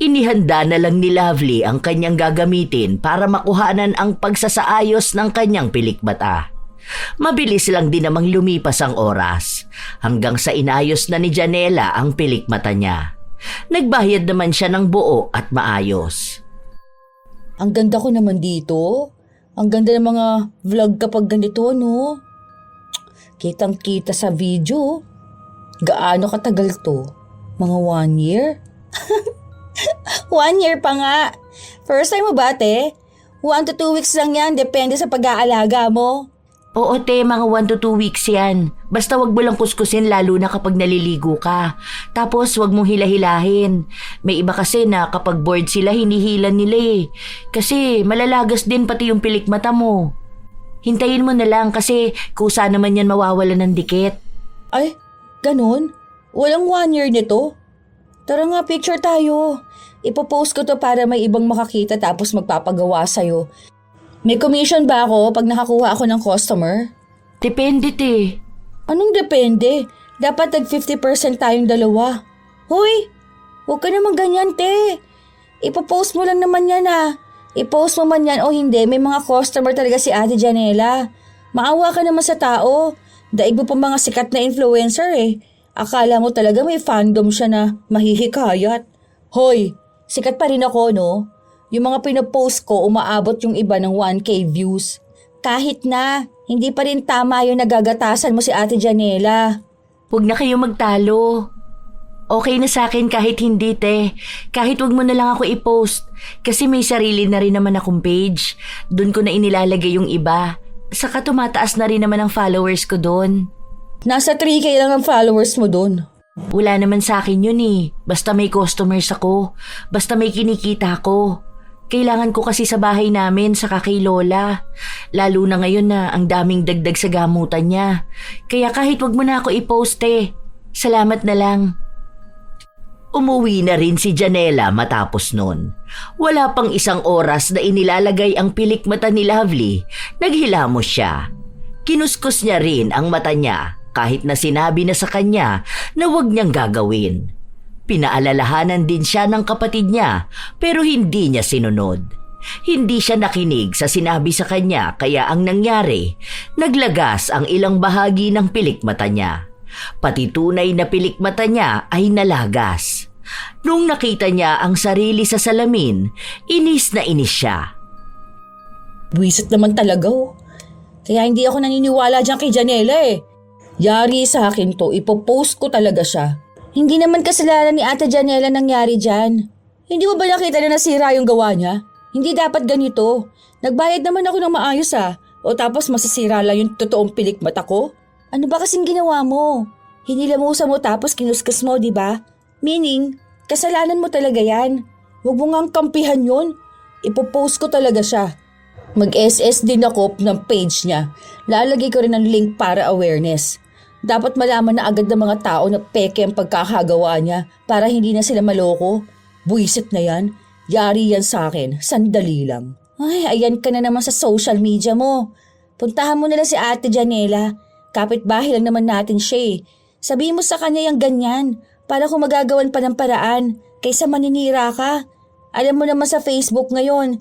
Inihanda na lang ni Lovely ang kanyang gagamitin para makuhanan ang pagsasaayos ng kanyang pilikmata. Mabilis lang din namang lumipas ang oras hanggang sa inayos na ni Janela ang pilikmata niya. Nagbayad naman siya ng buo at maayos. Ang ganda ko naman dito. Ang ganda ng mga vlog kapag ganito, no? Kitang-kita sa video. Gaano katagal to? Mga 1 year? 1 year pa nga. First time mo ba, te? 1 to 2 weeks lang yan. Depende sa pag-aalaga mo. Oo, te, mga 1 to 2 weeks yan. Basta wag mo lang kuskusin lalo na kapag naliligo ka. Tapos wag mong hilahilahin. May iba kasi na kapag bored sila, hinihilan nila Kasi malalagas din pati yung pilikmata mo. Hintayin mo na lang kasi kusa naman yan mawawala ng dikit. Ay, ganun? Walang 1 year nito? Tara nga, picture tayo. Ipopost ko to para may ibang makakita tapos magpapagawa sa'yo. May commission ba ako pag nakakuha ako ng customer? Depende, te. Anong depende? Dapat tag-50% tayong dalawa. Hoy, huwag ka naman ganyan, te. Ipopost mo lang naman yan I-post mo man yan o hindi, may mga customer talaga si Ate Janela. Maawa ka naman sa tao. Daig mo pa mga sikat na influencer Akala mo talaga may fandom siya na mahihikayat. Hoy, sikat pa rin ako, no? Yung mga pinopost ko, umaabot yung iba ng 1K views. Kahit na, hindi pa rin tama yung nagagatasan mo si Ate Janela. Huwag na kayo magtalo. Okay na sa akin kahit hindi, te. Kahit wag mo na lang ako i-post. Kasi may sarili na rin naman akong page. Doon ko na inilalagay yung iba. Saka tumataas na rin naman ang followers ko doon. Nasa 3K lang ang followers mo doon. Wala naman sa akin yun Basta may customers ako. Basta may kinikita ko. Kailangan ko kasi sa bahay namin saka kay Lola. Lalo na ngayon na ang daming dagdag sa gamutan niya. Kaya kahit wag mo na ako i-post Salamat na lang. Umuwi na rin si Janela matapos nun. Wala pang isang oras na inilalagay ang pilikmata ni Lovely, naghilamos siya. Kinuskus niya rin ang mata niya kahit na sinabi na sa kanya na wag niyang gagawin. Pinaalalahanan din siya ng kapatid niya pero hindi niya sinunod. Hindi siya nakinig sa sinabi sa kanya kaya ang nangyari, naglagas ang ilang bahagi ng pilikmata niya. Pati tunay na pilikmata niya ay nalagas. Nung nakita niya ang sarili sa salamin, inis na inis siya. Buwisit naman talaga Kaya hindi ako naniniwala dyan kay Janela eh. Yari sa akin to, ipopost ko talaga siya. Hindi naman kasalanan ni Ate Janela nangyari dyan. Hindi mo ba nakita na nasira yung gawa niya? Hindi dapat ganito. Nagbayad naman ako ng maayos O tapos masisira lang yung totoong pilik mata ko? Ano ba kasing ginawa mo? Hinilamusa mo tapos kinuskas mo, di ba? Meaning, kasalanan mo talaga yan. Huwag mo ngang kampihan yun. Ipopost ko talaga siya. Mag-SS din ako ng page niya. Lalagay ko rin ng link para awareness. Dapat malaman na agad ng mga tao na peke ang pagkakagawa niya para hindi na sila maloko. Buisit na yan. Yari yan sa akin. Sandali lang. Ay, ayan ka na naman sa social media mo. Puntahan mo na lang si Ate Janela. Kapitbahay lang naman natin siya eh. Sabihin mo sa kanya yung ganyan para kung magagawan pa ng paraan kaysa maninira ka. Alam mo naman sa Facebook ngayon,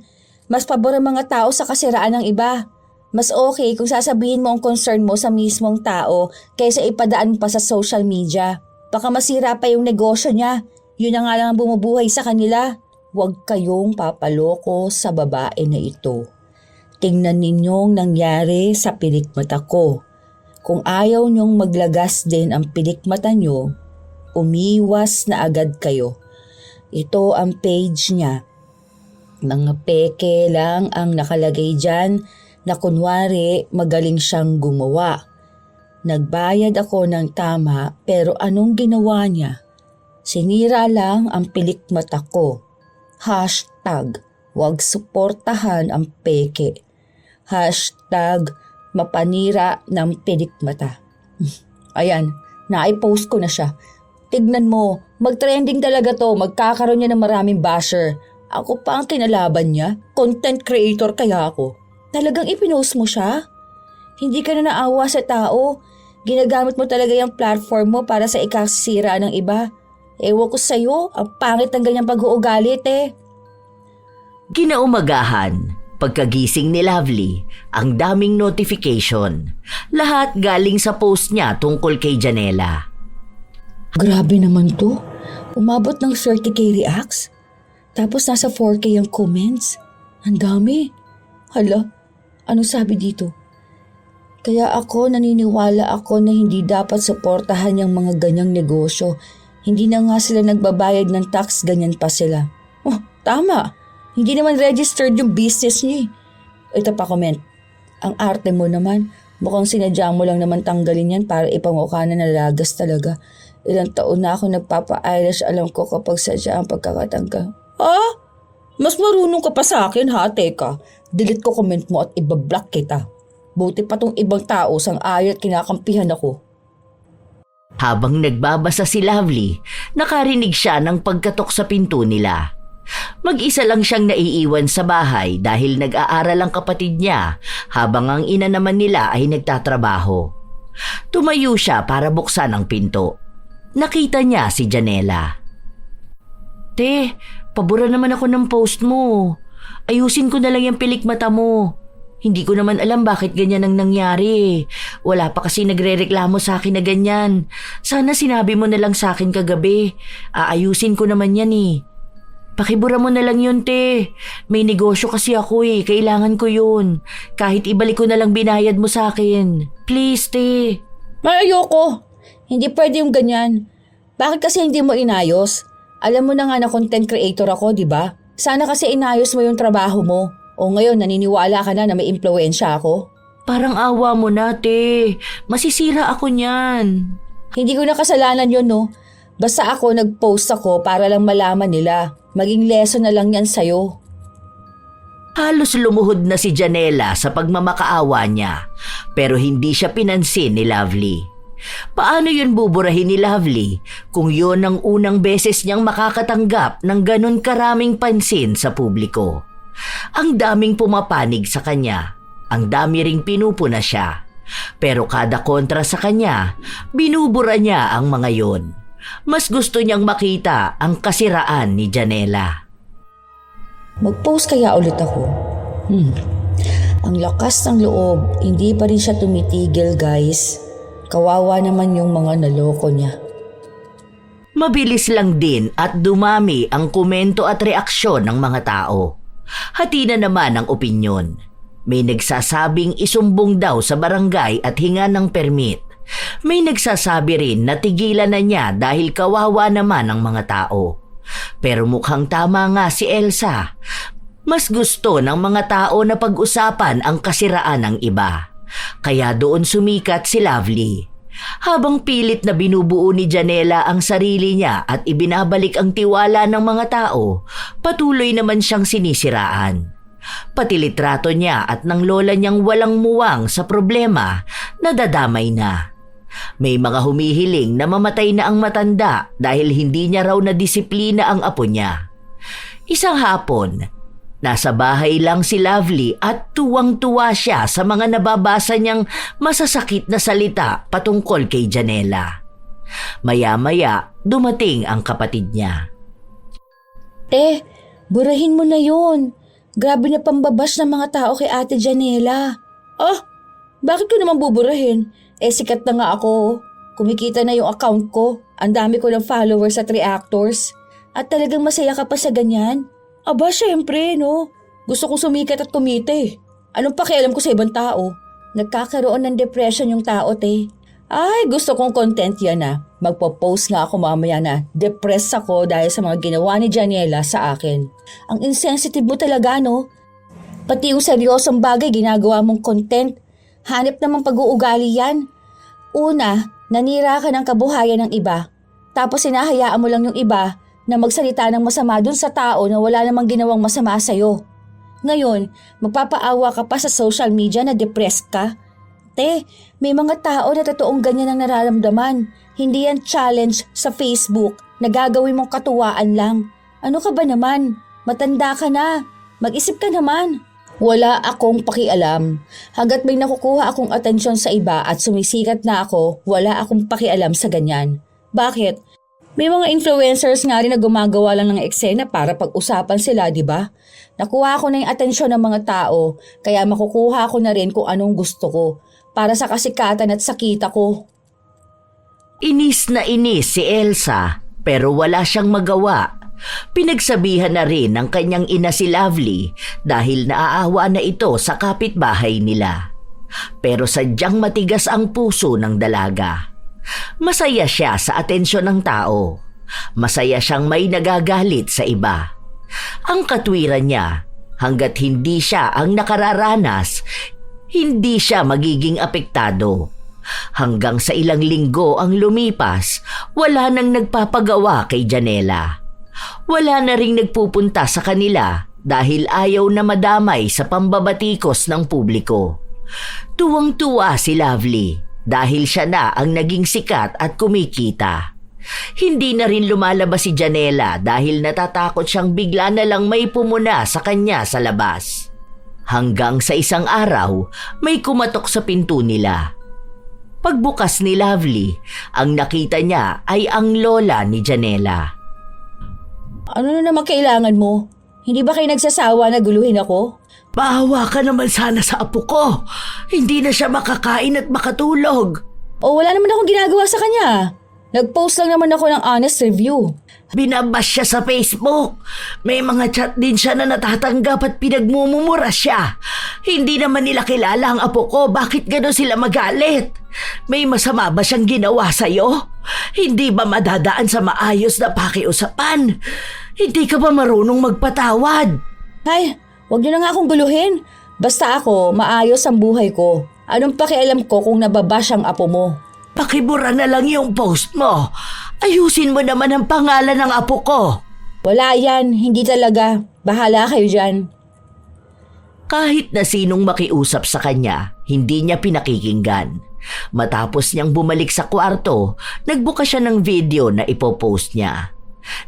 mas pabor ang mga tao sa kasiraan ng iba. Mas okay kung sasabihin mo ang concern mo sa mismong tao kaysa ipadaan pa sa social media. Baka masira pa yung negosyo niya. Yun na nga lang ang bumubuhay sa kanila. Huwag kayong papaloko sa babae na ito. Tingnan ninyong nangyari sa pilikmata ko. Kung ayaw niyong maglagas din ang pilikmata niyo, umiwas na agad kayo. Ito ang page niya. Mga peke lang ang nakalagay dyan na kunwari magaling siyang gumawa. Nagbayad ako ng tama pero anong ginawa niya? Sinira lang ang pilikmata ko. Hashtag, wag suportahan ang peke. Hashtag, mapanira ng pilikmata. Ayan, na-post ko na siya. Tignan mo, mag-trending talaga to, magkakaroon niya ng maraming basher. Ako pa ang kinalaban niya, content creator kaya ako. Talagang ipinost mo siya? Hindi ka na naawa sa tao. Ginagamit mo talaga yung platform mo para sa ikasira ng iba. Ewan ko sa'yo, ang pangit ng ganyang pag-uugalit eh. Kinaumagahan, pagkagising ni Lovely, ang daming notification. Lahat galing sa post niya tungkol kay Janela. Grabe naman to. Umabot ng 30k reacts. Tapos nasa 4k ang comments. Ang dami. Hala, ano sabi dito? Kaya ako naniniwala ako na hindi dapat suportahan yung mga ganyang negosyo. Hindi na nga sila nagbabayad ng tax, ganyan pa sila. Oh, tama. Hindi naman registered yung business niya. Ito pa comment. Ang arte mo naman. Mukhang sinadya mo lang naman tanggalin yan para ipamukha na nalagas talaga. Ilang taon na ako nagpapa-eyelash, alam ko kapag sadya ang pagkakatanggal. Ah? Mas marunong ka pa sa akin ha, teka. Delete ko comment mo at ibablock kita. Buti pa tong ibang tao sang-ayon at kinakampihan ako. Habang nagbabasa si Lovely, nakarinig siya ng pagkatok sa pinto nila. Mag-isa lang siyang naiiwan sa bahay dahil nag-aaral ang kapatid niya habang ang ina naman nila ay nagtatrabaho. Tumayo siya para buksan ang pinto. Nakita niya si Janela. Te, pabura naman ako ng post mo. Ayusin ko na lang yung pilikmata mo. Hindi ko naman alam bakit ganyan ang nangyari. Wala pa kasi nagrereklamo sa akin na ganyan. Sana sinabi mo na lang sa akin kagabi. Aayusin ko naman yan eh. Pakibura mo na lang yun, te. May negosyo kasi ako eh. Kailangan ko yun. Kahit ibalik ko na lang binayad mo sa akin. Please, te. Ayoko. Hindi pwede yung ganyan. Bakit kasi hindi mo inayos? Alam mo na nga na content creator ako, di ba? Sana kasi inayos mo yung trabaho mo. O ngayon, naniniwala ka na may impluwensya ako? Parang awa mo na, te. Masisira ako niyan. Hindi ko na kasalanan yun, no? Basta ako nag-post ako para lang malaman nila. Maging lesson na lang yan sa'yo. Halos lumuhod na si Janela sa pagmamakaawa niya, pero hindi siya pinansin ni Lovely. Paano yun buburahin ni Lovely kung yun ang unang beses niyang makakatanggap ng ganun karaming pansin sa publiko? Ang daming pumapanig sa kanya, ang dami ring pinupuna siya. Pero kada kontra sa kanya, binubura niya ang mga yun. Mas gusto niyang makita ang kasiraan ni Janela. Mag-post kaya ulit ako. Ang lakas ng loob, hindi pa rin siya tumitigil, guys. Kawawa naman yung mga naloko niya. Mabilis lang din at dumami ang komento at reaksyon ng mga tao. Hati na naman ang opinyon. May nagsasabing isumbong daw sa barangay at hinga ng permit. May nagsasabi rin na tigilan na niya dahil kawawa naman ang mga tao. Pero mukhang tama nga si Elsa. Mas gusto ng mga tao na pag-usapan ang kasiraan ng iba. Kaya doon sumikat si Lovely. Habang pilit na binubuo ni Janela ang sarili niya at ibinabalik ang tiwala ng mga tao, patuloy naman siyang sinisiraan. Pati litrato niya at ng lola niyang walang muwang sa problema, nadadamay na. May mga humihiling na mamatay na ang matanda dahil hindi niya raw nadisiplina ang apo niya. Isang hapon, nasa bahay lang si Lovely at tuwang-tuwa siya sa mga nababasa niyang masasakit na salita patungkol kay Janela. Maya-maya, dumating ang kapatid niya. Burahin mo na yun. Grabe na pambabash ng mga tao kay Ate Janela. Bakit ko naman buburahin? Sikat na nga ako. Kumikita na yung account ko. Ang dami ko ng followers at reactors. At talagang masaya ka pa sa ganyan? Aba, syempre, no? Gusto kong sumikat at kumita eh. Anong pakialam ko sa ibang tao? Nagkakaroon ng depression yung tao, te. Ay, gusto kong content yan ah. Magpo-post nga ako mamaya na depressed ako dahil sa mga ginawa ni Janela sa akin. Ang insensitive mo talaga, no? Pati yung seryosong bagay ginagawa mong content. Hanip namang pag-uugali yan. Una, nanira ka ng kabuhayan ng iba. Tapos sinahayaan mo lang yung iba na magsalita ng masama dun sa tao na wala namang ginawang masama sa'yo. Ngayon, magpapaawa ka pa sa social media na depressed ka. Te, may mga tao na totoong ganyan ang nararamdaman. Hindi yan challenge sa Facebook na gagawin mong katuwaan lang. Ano ka ba naman? Matanda ka na. Mag-isip ka naman. Wala akong pakialam. Hanggat may nakukuha akong atensyon sa iba at sumisikat na ako, wala akong pakialam sa ganyan. Bakit? May mga influencers nga rin na gumagawa lang ng eksena para pag-usapan sila, di ba? Nakuha ko na yung atensyon ng mga tao, kaya makukuha ko na rin kung anong gusto ko para sa kasikatan at sakita ko. Inis na inis si Elsa pero wala siyang magawa. Pinagsabihan na rin ng kanyang ina si Lovely dahil naaawa na ito sa kapitbahay nila. Pero sadyang matigas ang puso ng dalaga. Masaya siya sa atensyon ng tao. Masaya siyang may nagagalit sa iba. Ang katwiran niya, hanggat hindi siya ang nakararanas, hindi siya magiging apektado. Hanggang sa ilang linggo ang lumipas, wala nang nagpapagawa kay Janela. Wala na ring nagpupunta sa kanila dahil ayaw na madamay sa pambabatikos ng publiko. Tuwang-tuwa si Lovely dahil siya na ang naging sikat at kumikita. Hindi na rin lumalabas si Janela dahil natatakot siyang bigla na lang may pumuna sa kanya sa labas. Hanggang sa isang araw, may kumatok sa pinto nila. Pagbukas ni Lovely, ang nakita niya ay ang lola ni Janela. Ano na naman kailangan mo? Hindi ba kayo nagsasawa na guluhin ako? Maawa ka naman sana sa apo ko. Hindi na siya makakain at makatulog. O wala naman akong ginagawa sa kanya. Nag-post lang naman ako ng honest review. Binabas siya sa Facebook. May mga chat din siya na natatanggap at pinagmumumura siya. Hindi naman nila kilala ang apo ko. Bakit gano'n sila magalit? May masama ba siyang ginawa sa'yo? Hindi ba madadaan sa maayos na pakiusapan? Hindi ka ba marunong magpatawad? Ay, wag niyo na nga akong guluhin. Basta ako, maayos ang buhay ko. Anong pakialam ko kung nababash ang apo mo? Pakibura na lang yung post mo. Ayusin mo naman ang pangalan ng apo ko. Wala yan, hindi talaga. Bahala kayo dyan. Kahit na sinong makiusap sa kanya, hindi niya pinakikinggan. Matapos niyang bumalik sa kwarto, nagbuka siya ng video na ipopost niya.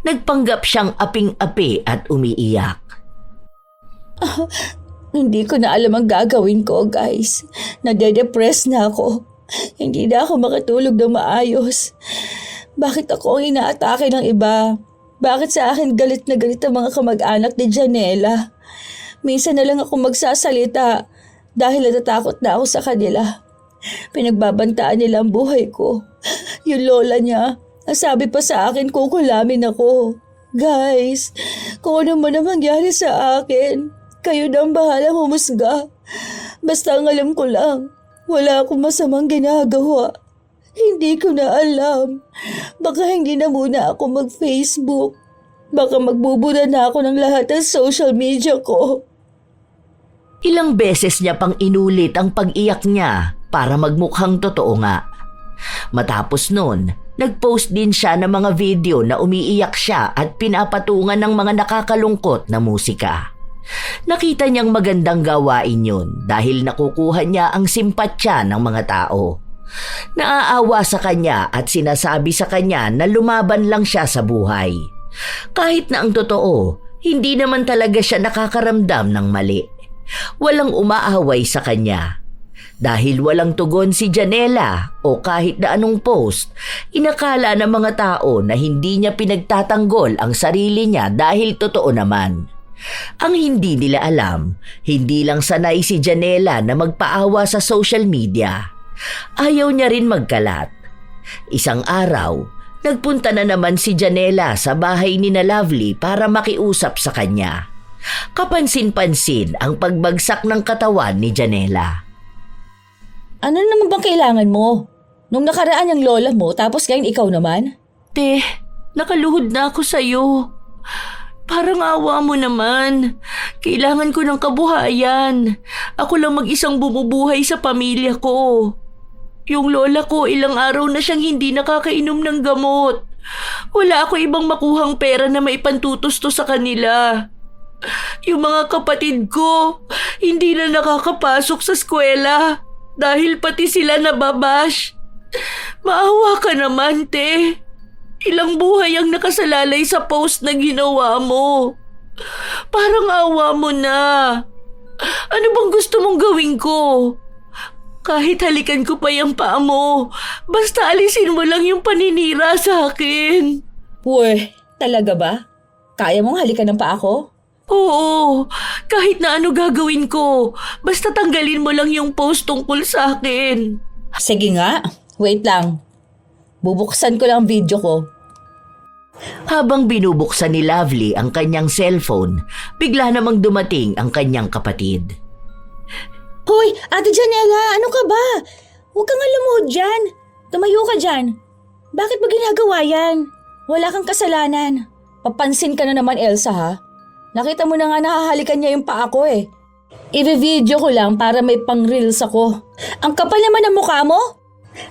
Nagpanggap siyang aping-api at umiiyak. Hindi ko na alam ang gagawin ko, guys. Nade-depress na ako. Hindi na ako makatulog ng maayos. Bakit ako ang inaatake ng iba? Bakit sa akin galit na galit ang mga kamag-anak ni Janela? Minsan na lang ako magsasalita dahil natatakot na ako sa kanila. Pinagbabantaan nila ang buhay ko. Yung lola niya, ang sabi pa sa akin kukulamin ako. Guys, kung ano man ang mangyari sa akin, Kayo na ang bahalang humusga. Basta ang alam ko lang, wala akong masamang ginagawa. Hindi ko na alam. Baka hindi na muna ako mag-Facebook. Baka magbubura na ako ng lahat ng social media ko. Ilang beses niya pang inulit ang pag-iyak niya para magmukhang totoo nga. Matapos nun, nag-post din siya ng mga video na umiiyak siya at pinapatungan ng mga nakakalungkot na musika. Nakita niyang magandang gawain yun dahil nakukuha niya ang simpatya ng mga tao. Naaawa sa kanya at sinasabi sa kanya na lumaban lang siya sa buhay. Kahit na ang totoo, hindi naman talaga siya nakakaramdam ng mali. Walang umaaway sa kanya. Dahil walang tugon si Janela o kahit na anong post, inakala ng mga tao na hindi niya pinagtatanggol ang sarili niya dahil totoo naman. Ang hindi nila alam, hindi lang sanay si Janela na magpaawa sa social media. Ayaw niya rin magkalat. Isang araw, nagpunta na naman si Janela sa bahay ni na Lovely para makiusap sa kanya. Kapansin-pansin ang pagbagsak ng katawan ni Janela. Ano naman bang kailangan mo? Nung nakaraan yung lola mo, tapos ngayon ikaw naman? Te, nakaluhod na ako sa'yo. Parang awa mo naman. Kailangan ko ng kabuhayan. Ako lang mag-isang bumubuhay sa pamilya ko. Yung lola ko, ilang araw na siyang hindi nakakainom ng gamot. Wala ako ibang makuhang pera na maipantutos to sa kanila. Yung mga kapatid ko, hindi na nakakapasok sa eskwela dahil pati sila nababash. Maawa ka naman, te. Ilang buhay ang nakasalalay sa post na ginawa mo. Parang awa mo na. Ano bang gusto mong gawin ko? Kahit halikan ko pa yung paa mo, basta alisin mo lang yung paninira sa akin. Uy, talaga ba? Kaya mong halikan ng paa ko? Oo, kahit na ano gagawin ko, basta tanggalin mo lang yung post tungkol sa akin. Sige nga, wait lang. Bubuksan ko lang ang video ko. Habang binubuksan ni Lovely ang kanyang cellphone, bigla namang dumating ang kanyang kapatid. Hoy, Ate Janela, ano ka ba? Huwag kang lumuhod dyan. Tumayo ka dyan. Bakit ba ginagawa yan? Wala kang kasalanan. Papansin ka na naman, Elsa, ha? Nakita mo na nga nahahalikan niya yung paa ko eh. I-video ko lang para may pang-reels ako. Ang kapal naman ng mukha mo.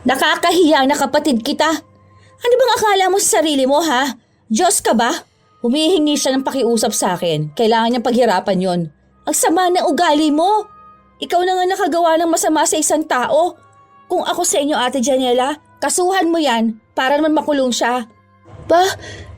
Nakakahiya na kapatid kita. Ano bang akala mo sa sarili mo, ha? Diyos ka ba? Humihingi siya ng pakiusap sa akin. Kailangan niyang paghirapan yon. Ang sama ng ugali mo. Ikaw na nga nakagawa ng masama sa isang tao. Kung ako sa inyo, Ate Janela, kasuhan mo yan para naman makulong siya. Ba,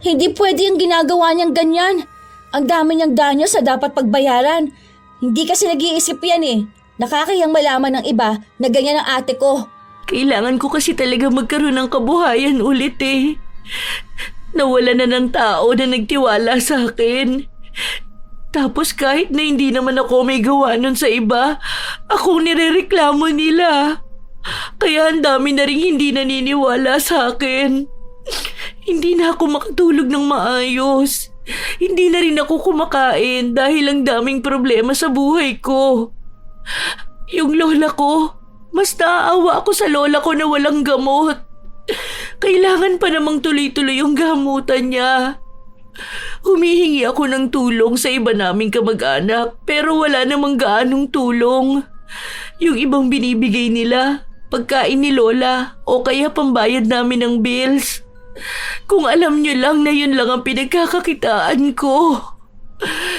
hindi pwede yung ginagawa niyang ganyan. Ang dami niyang danyo sa dapat pagbayaran. Hindi kasi nag-iisip yan eh. Nakakayang malaman ng iba na ganyan ang ate ko. Kailangan ko kasi talaga magkaroon ng kabuhayan ulit eh. Nawala na ng tao na nagtiwala sa akin. Tapos kahit na hindi naman ako may gawa nun sa iba, akong nirereklamo nila. Kaya ang dami na rin hindi naniniwala sa akin. Hindi na ako makatulog ng maayos. Hindi na rin ako kumakain dahil ang daming problema sa buhay ko. Yung lola ko, mas naaawa ako sa lola ko na walang gamot. Kailangan pa namang tuloy-tuloy yung gamutan niya. Humihingi ako ng tulong sa iba naming kamag-anak pero wala namang gaanong tulong. Yung ibang binibigay nila, pagkain ni lola o kaya pambayad namin ng bills. Kung alam niyo lang na yun lang ang pinagkakakitaan ko.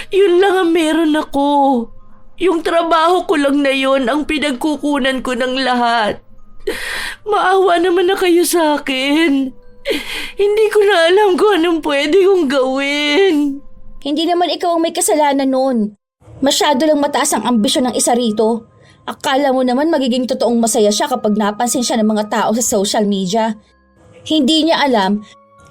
Yun lang ang meron ako. Yung trabaho ko lang na yun ang pinagkukunan ko ng lahat. Maawa naman na kayo sa akin. Hindi ko na alam kung anong pwede kong gawin. Hindi naman ikaw ang may kasalanan noon. Masyado lang mataas ang ambisyon ng isa rito. Akala mo naman magiging totoong masaya siya kapag napansin siya ng mga tao sa social media. Hindi niya alam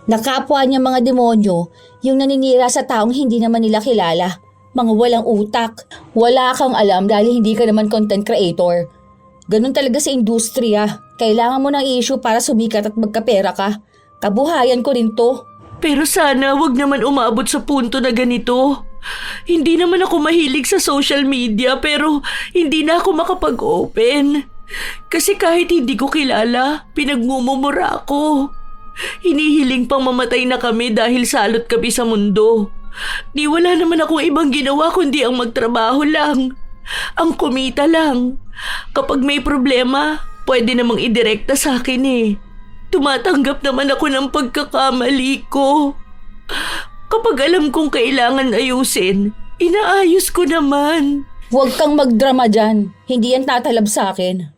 na kapwa niya mga demonyo yung naninira sa taong hindi naman nila kilala. Mga walang utak. Wala kang alam dahil hindi ka naman content creator. Ganun talaga sa industriya. Kailangan mo ng issue para sumikat at magkapera ka. Kabuhayan ko rin to. Pero sana wag naman umabot sa punto na ganito. Hindi naman ako mahilig sa social media pero hindi na ako makapag-open. Kasi kahit hindi ko kilala, pinagmumumura ako. Hinihiling pang mamatay na kami dahil salot kami sa mundo. Di wala naman akong ibang ginawa kundi ang magtrabaho lang. Ang kumita lang. Kapag may problema, pwede namang idirekta sa akin eh. Tumatanggap naman ako ng pagkakamali ko. Kapag alam kong kailangan ayusin, inaayos ko naman. Huwag kang magdrama dyan. Hindi yan tatalab sa akin.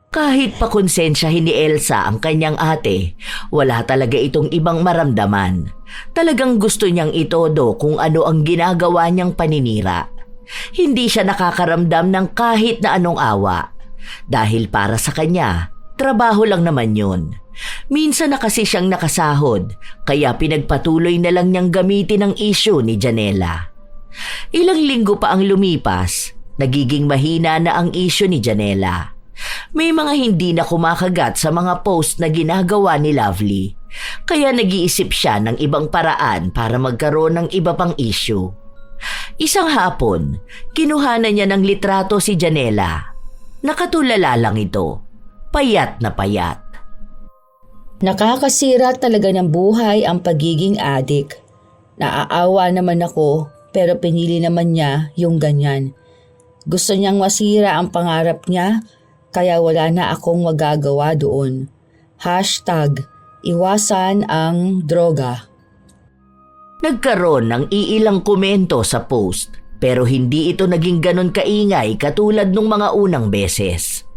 Kahit pakonsensyahin ni Elsa ang kanyang ate, wala talaga itong ibang maramdaman. Talagang gusto niyang itodo kung ano ang ginagawa niyang paninira. Hindi siya nakakaramdam ng kahit na anong awa. Dahil para sa kanya, trabaho lang naman yun. Minsan na kasi siyang nakasahod, kaya pinagpatuloy na lang niyang gamitin ang issue ni Janela. Ilang linggo pa ang lumipas, nagiging mahina na ang issue ni Janela. May mga hindi na kumakagat sa mga post na ginagawa ni Lovely, kaya nag-iisip siya ng ibang paraan para magkaroon ng iba pang issue. Isang hapon, kinuhanan niya ng litrato si Janela. Nakatulala lang ito, payat na payat. Nakakasira talaga ng buhay ang pagiging adik. Naaawa naman ako pero pinili naman niya yung ganyan. Gusto niyang masira ang pangarap niya kaya wala na akong magagawa doon. #iwasan ang droga. Nagkaroon ng iilang komento sa post pero hindi ito naging ganon kaingay katulad nung mga unang beses.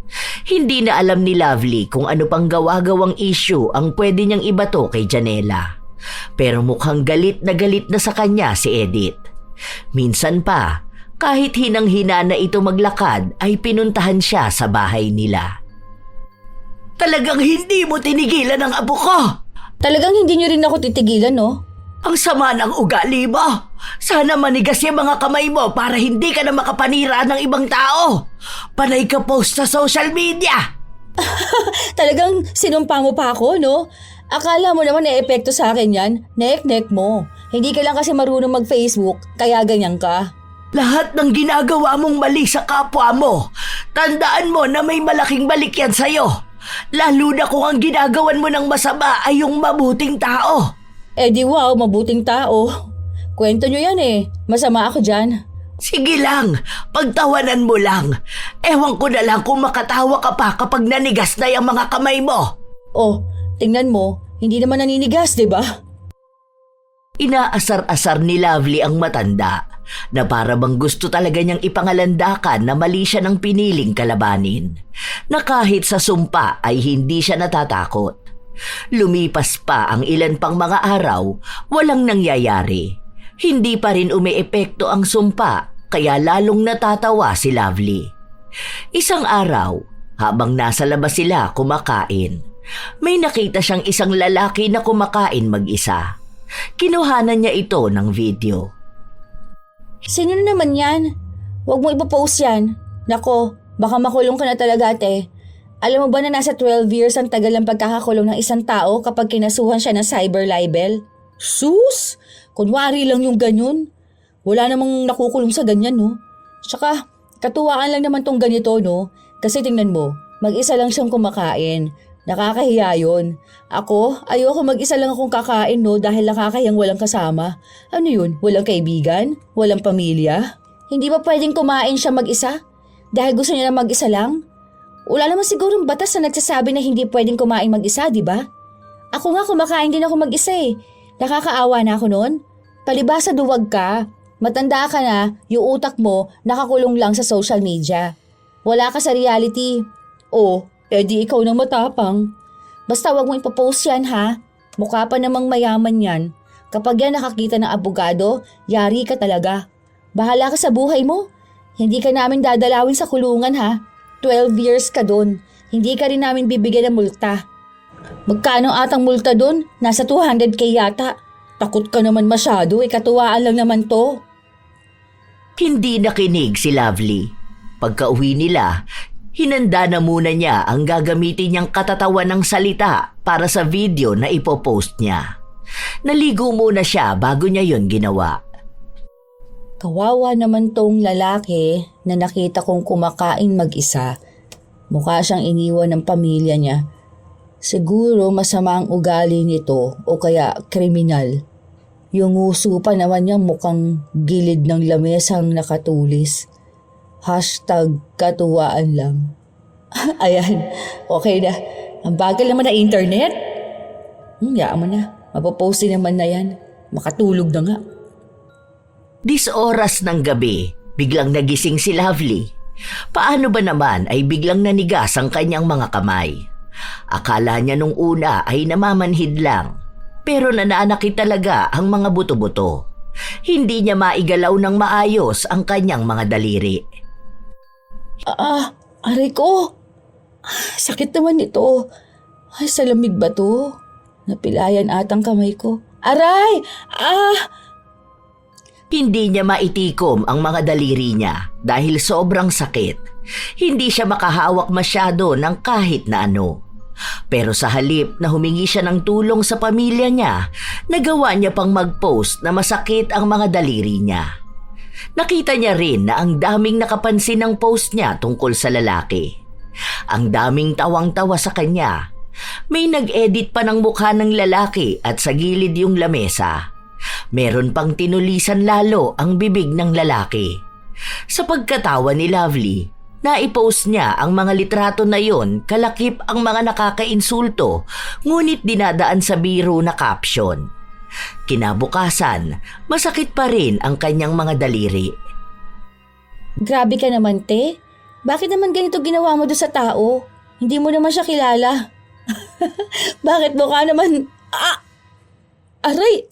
Hindi na alam ni Lovely kung ano pang gawa-gawang issue ang pwede niyang ibato kay Janela. Pero mukhang galit na sa kanya si Edith. Minsan pa, kahit hinang-hina na ito maglakad ay pinuntahan siya sa bahay nila. Talagang hindi mo tinigilan ang apo ko! Talagang hindi niyo rin ako titigilan, no? Ang sama ng ugali mo! Sana manigas yung mga kamay mo para hindi ka na makapanira ng ibang tao! Panay ka post sa social media! Talagang sinumpa mo pa ako, no? Akala mo naman epekto sa akin yan? Nek-nek mo. Hindi ka lang kasi marunong mag-Facebook, kaya ganyan ka. Lahat ng ginagawa mong mali sa kapwa mo, tandaan mo na may malaking balik yan sa'yo. Lalo na kung ang ginagawan mo ng masama ay yung mabuting tao. Eh di wow, mabuting tao. Kwento nyo yan eh. Masama ako dyan. Sige lang, pagtawanan mo lang. Ewan ko na lang kung makatawa ka pa kapag nanigas na yung mga kamay mo. Oh, tingnan mo. Hindi naman naninigas, di ba? Inaasar-asar ni Lovely ang matanda na para bang gusto talaga niyang ipangalandakan na mali siya ng piniling kalabanin. Na kahit sa sumpa ay hindi siya natatakot. Lumipas pa ang ilan pang mga araw, walang nangyayari. Hindi pa rin umeepekto ang sumpa, kaya lalong natatawa si Lovely. Isang araw, habang nasa labas sila kumakain, may nakita siyang isang lalaki na kumakain mag-isa. Kinuhanan niya ito ng video. Sino na naman yan? Huwag mo ipopost yan. Nako, baka makulong ka na talaga, ate. Alam mo ba na nasa 12 years ang tagal ng pagkakakulong ng isang tao kapag kinasuhan siya ng cyber libel? Sus! Kunwari lang yung ganyan. Wala namang nakukulong sa ganyan, no? Tsaka, katuwaan lang naman tong ganito, no? Kasi tingnan mo, mag-isa lang siyang kumakain. Nakakahiya yun. Ako, ayoko mag-isa lang akong kakain, no? Dahil nakakahiyang walang kasama. Ano yun? Walang kaibigan? Walang pamilya? Hindi ba pwedeng kumain siya mag-isa? Dahil gusto niya na mag-isa lang? Wala naman sigurong batas na nagsasabi na hindi pwedeng kumain mag-isa, di ba? Ako nga kumakain din ako mag-isa eh. Nakakaawa na ako noon. Palibasa duwag ka. Matanda ka na, yung utak mo nakakulong lang sa social media. Wala ka sa reality. Oh, edi ikaw nang matapang. Basta wag mo ipopost yan ha. Mukha pa namang mayaman yan. Kapag yan nakakita ng abogado, yari ka talaga. Bahala ka sa buhay mo. Hindi ka namin dadalawin sa kulungan ha. 12 years ka doon. Hindi ka rin namin bibigyan ng multa. Magkano atang multa doon? Nasa 200k yata. Takot ka naman masyado, katuwaan lang naman to. Hindi nakinig si Lovely. Pagka-uwi nila, hinanda na muna niya ang gagamitin niyang katatawan ng salita para sa video na ipopost niya. Naligo muna siya bago niya yon ginawa. Kawawa naman tong lalaki na nakita kong kumakain mag-isa. Mukha siyang iniwan ng pamilya niya. Siguro masama ang ugali nito o kaya kriminal. Yung uso pa naman niya mukhang gilid ng lamesang nakatulis. #katuwaan lang. Ayan, okay na. Ang bagal naman na internet. Yaan mo na. Mapopost din naman na yan. Makatulog na nga. 10 oras ng gabi, biglang nagising si Lovely. Paano ba naman ay biglang nanigas ang kanyang mga kamay? Akala niya nung una ay namamanhid lang, pero nananakit talaga ang mga buto-buto. Hindi niya maigalaw ng maayos ang kanyang mga daliri. Aray ko. Sakit naman ito. Ay, sa lamig ba to? Napilayan atang kamay ko. Aray! Hindi niya maitikom ang mga daliri niya dahil sobrang sakit. Hindi siya makahawak masyado ng kahit na ano. Pero sa halip na humingi siya ng tulong sa pamilya niya, nagawa niya pang mag-post na masakit ang mga daliri niya. Nakita niya rin na ang daming nakapansin ng post niya tungkol sa lalaki. Ang daming tawang-tawa sa kanya. May nag-edit pa ng mukha ng lalaki at sa gilid yung lamesa. Meron pang tinulisan lalo ang bibig ng lalaki. Sa pagkatawa ni Lovely, naipost niya ang mga litrato na yon kalakip ang mga nakakainsulto, ngunit dinadaan sa biro na caption. Kinabukasan, masakit pa rin ang kanyang mga daliri. Grabe ka naman, te. Bakit naman ganito ginawa mo doon sa tao? Hindi mo naman siya kilala. Bakit mukha naman... Aray!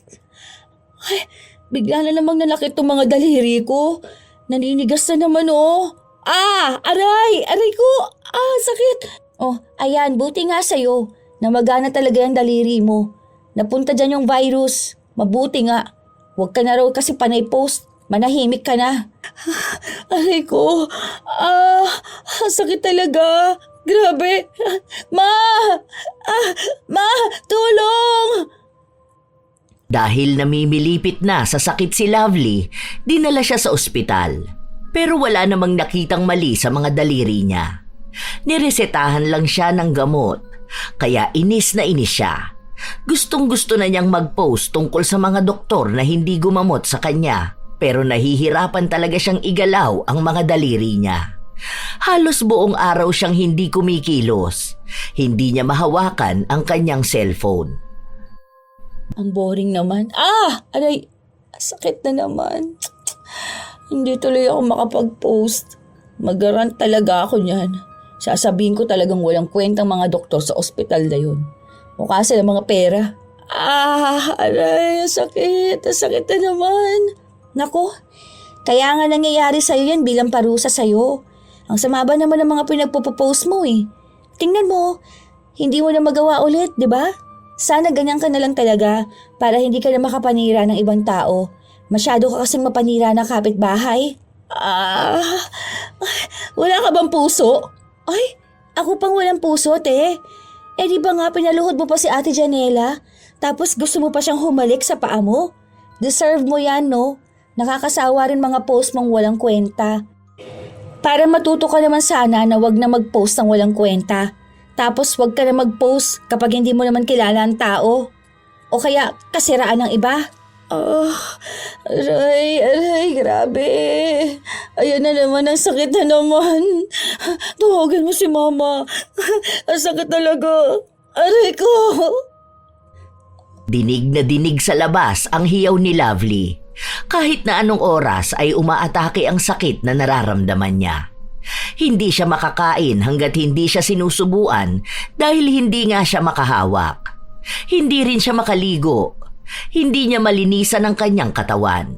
Ay, bigla na namang nalakit tong mga daliri ko. Naninigas na naman, oh. Aray! Aray ko! Sakit! Oh, ayan, buti nga sa'yo. Namagana talaga yung daliri mo. Napunta dyan yung virus. Mabuti nga. Huwag ka na raw kasi panay post. Manahimik ka na. Aray ko. Sakit talaga. Grabe. Ma, tulong! Dahil namimilipit na sa sakit si Lovely, dinala siya sa ospital. Pero wala namang nakitang mali sa mga daliri niya. Niresetahan lang siya ng gamot, kaya inis na inis siya. Gustong-gusto na niyang mag-post tungkol sa mga doktor na hindi gumamot sa kanya, pero nahihirapan talaga siyang igalaw ang mga daliri niya. Halos buong araw siyang hindi kumikilos. Hindi niya mahawakan ang kanyang cellphone. Ang boring naman. Aray, sakit na naman. Hindi tuloy ako makapag-post. Mag-rant talaga ako niyan. Sasabihin ko talagang walang kwentang mga doktor sa ospital na yun. Mukha sila mga pera. Aray, sakit. Sakit na naman. Nako, kaya nga nangyayari sa'yo yan bilang parusa sa'yo. Ang sama ba naman ng mga pinagpo-post mo eh. Tingnan mo, hindi mo na magawa ulit, di ba? Sana ganyan ka na lang talaga para hindi ka na makapanira ng ibang tao. Masyado ka kasing mapanira ng kapitbahay. Wala ka bang puso? Ay, ako pang walang puso, te. Di ba nga pinaluhod mo pa si Ate Janela? Tapos gusto mo pa siyang humalik sa paa mo? Deserve mo yan, no? Nakakasawa rin mga post mong walang kwenta. Para matuto ka naman sana na wag na mag-post ng walang kwenta. Tapos wag ka na mag-post kapag hindi mo naman kilala ang tao. O kaya kasiraan ng iba. Aray, grabe. Ayan na naman, ang sakit na naman. Tawagan mo si Mama. Ang sakit talaga. Aray ko. Dinig na dinig sa labas ang hiyaw ni Lovely. Kahit na anong oras ay umaatake ang sakit na nararamdaman niya. Hindi siya makakain hanggat hindi siya sinusubuan dahil hindi nga siya makahawak. Hindi rin siya makaligo. Hindi niya malinisan ang kanyang katawan.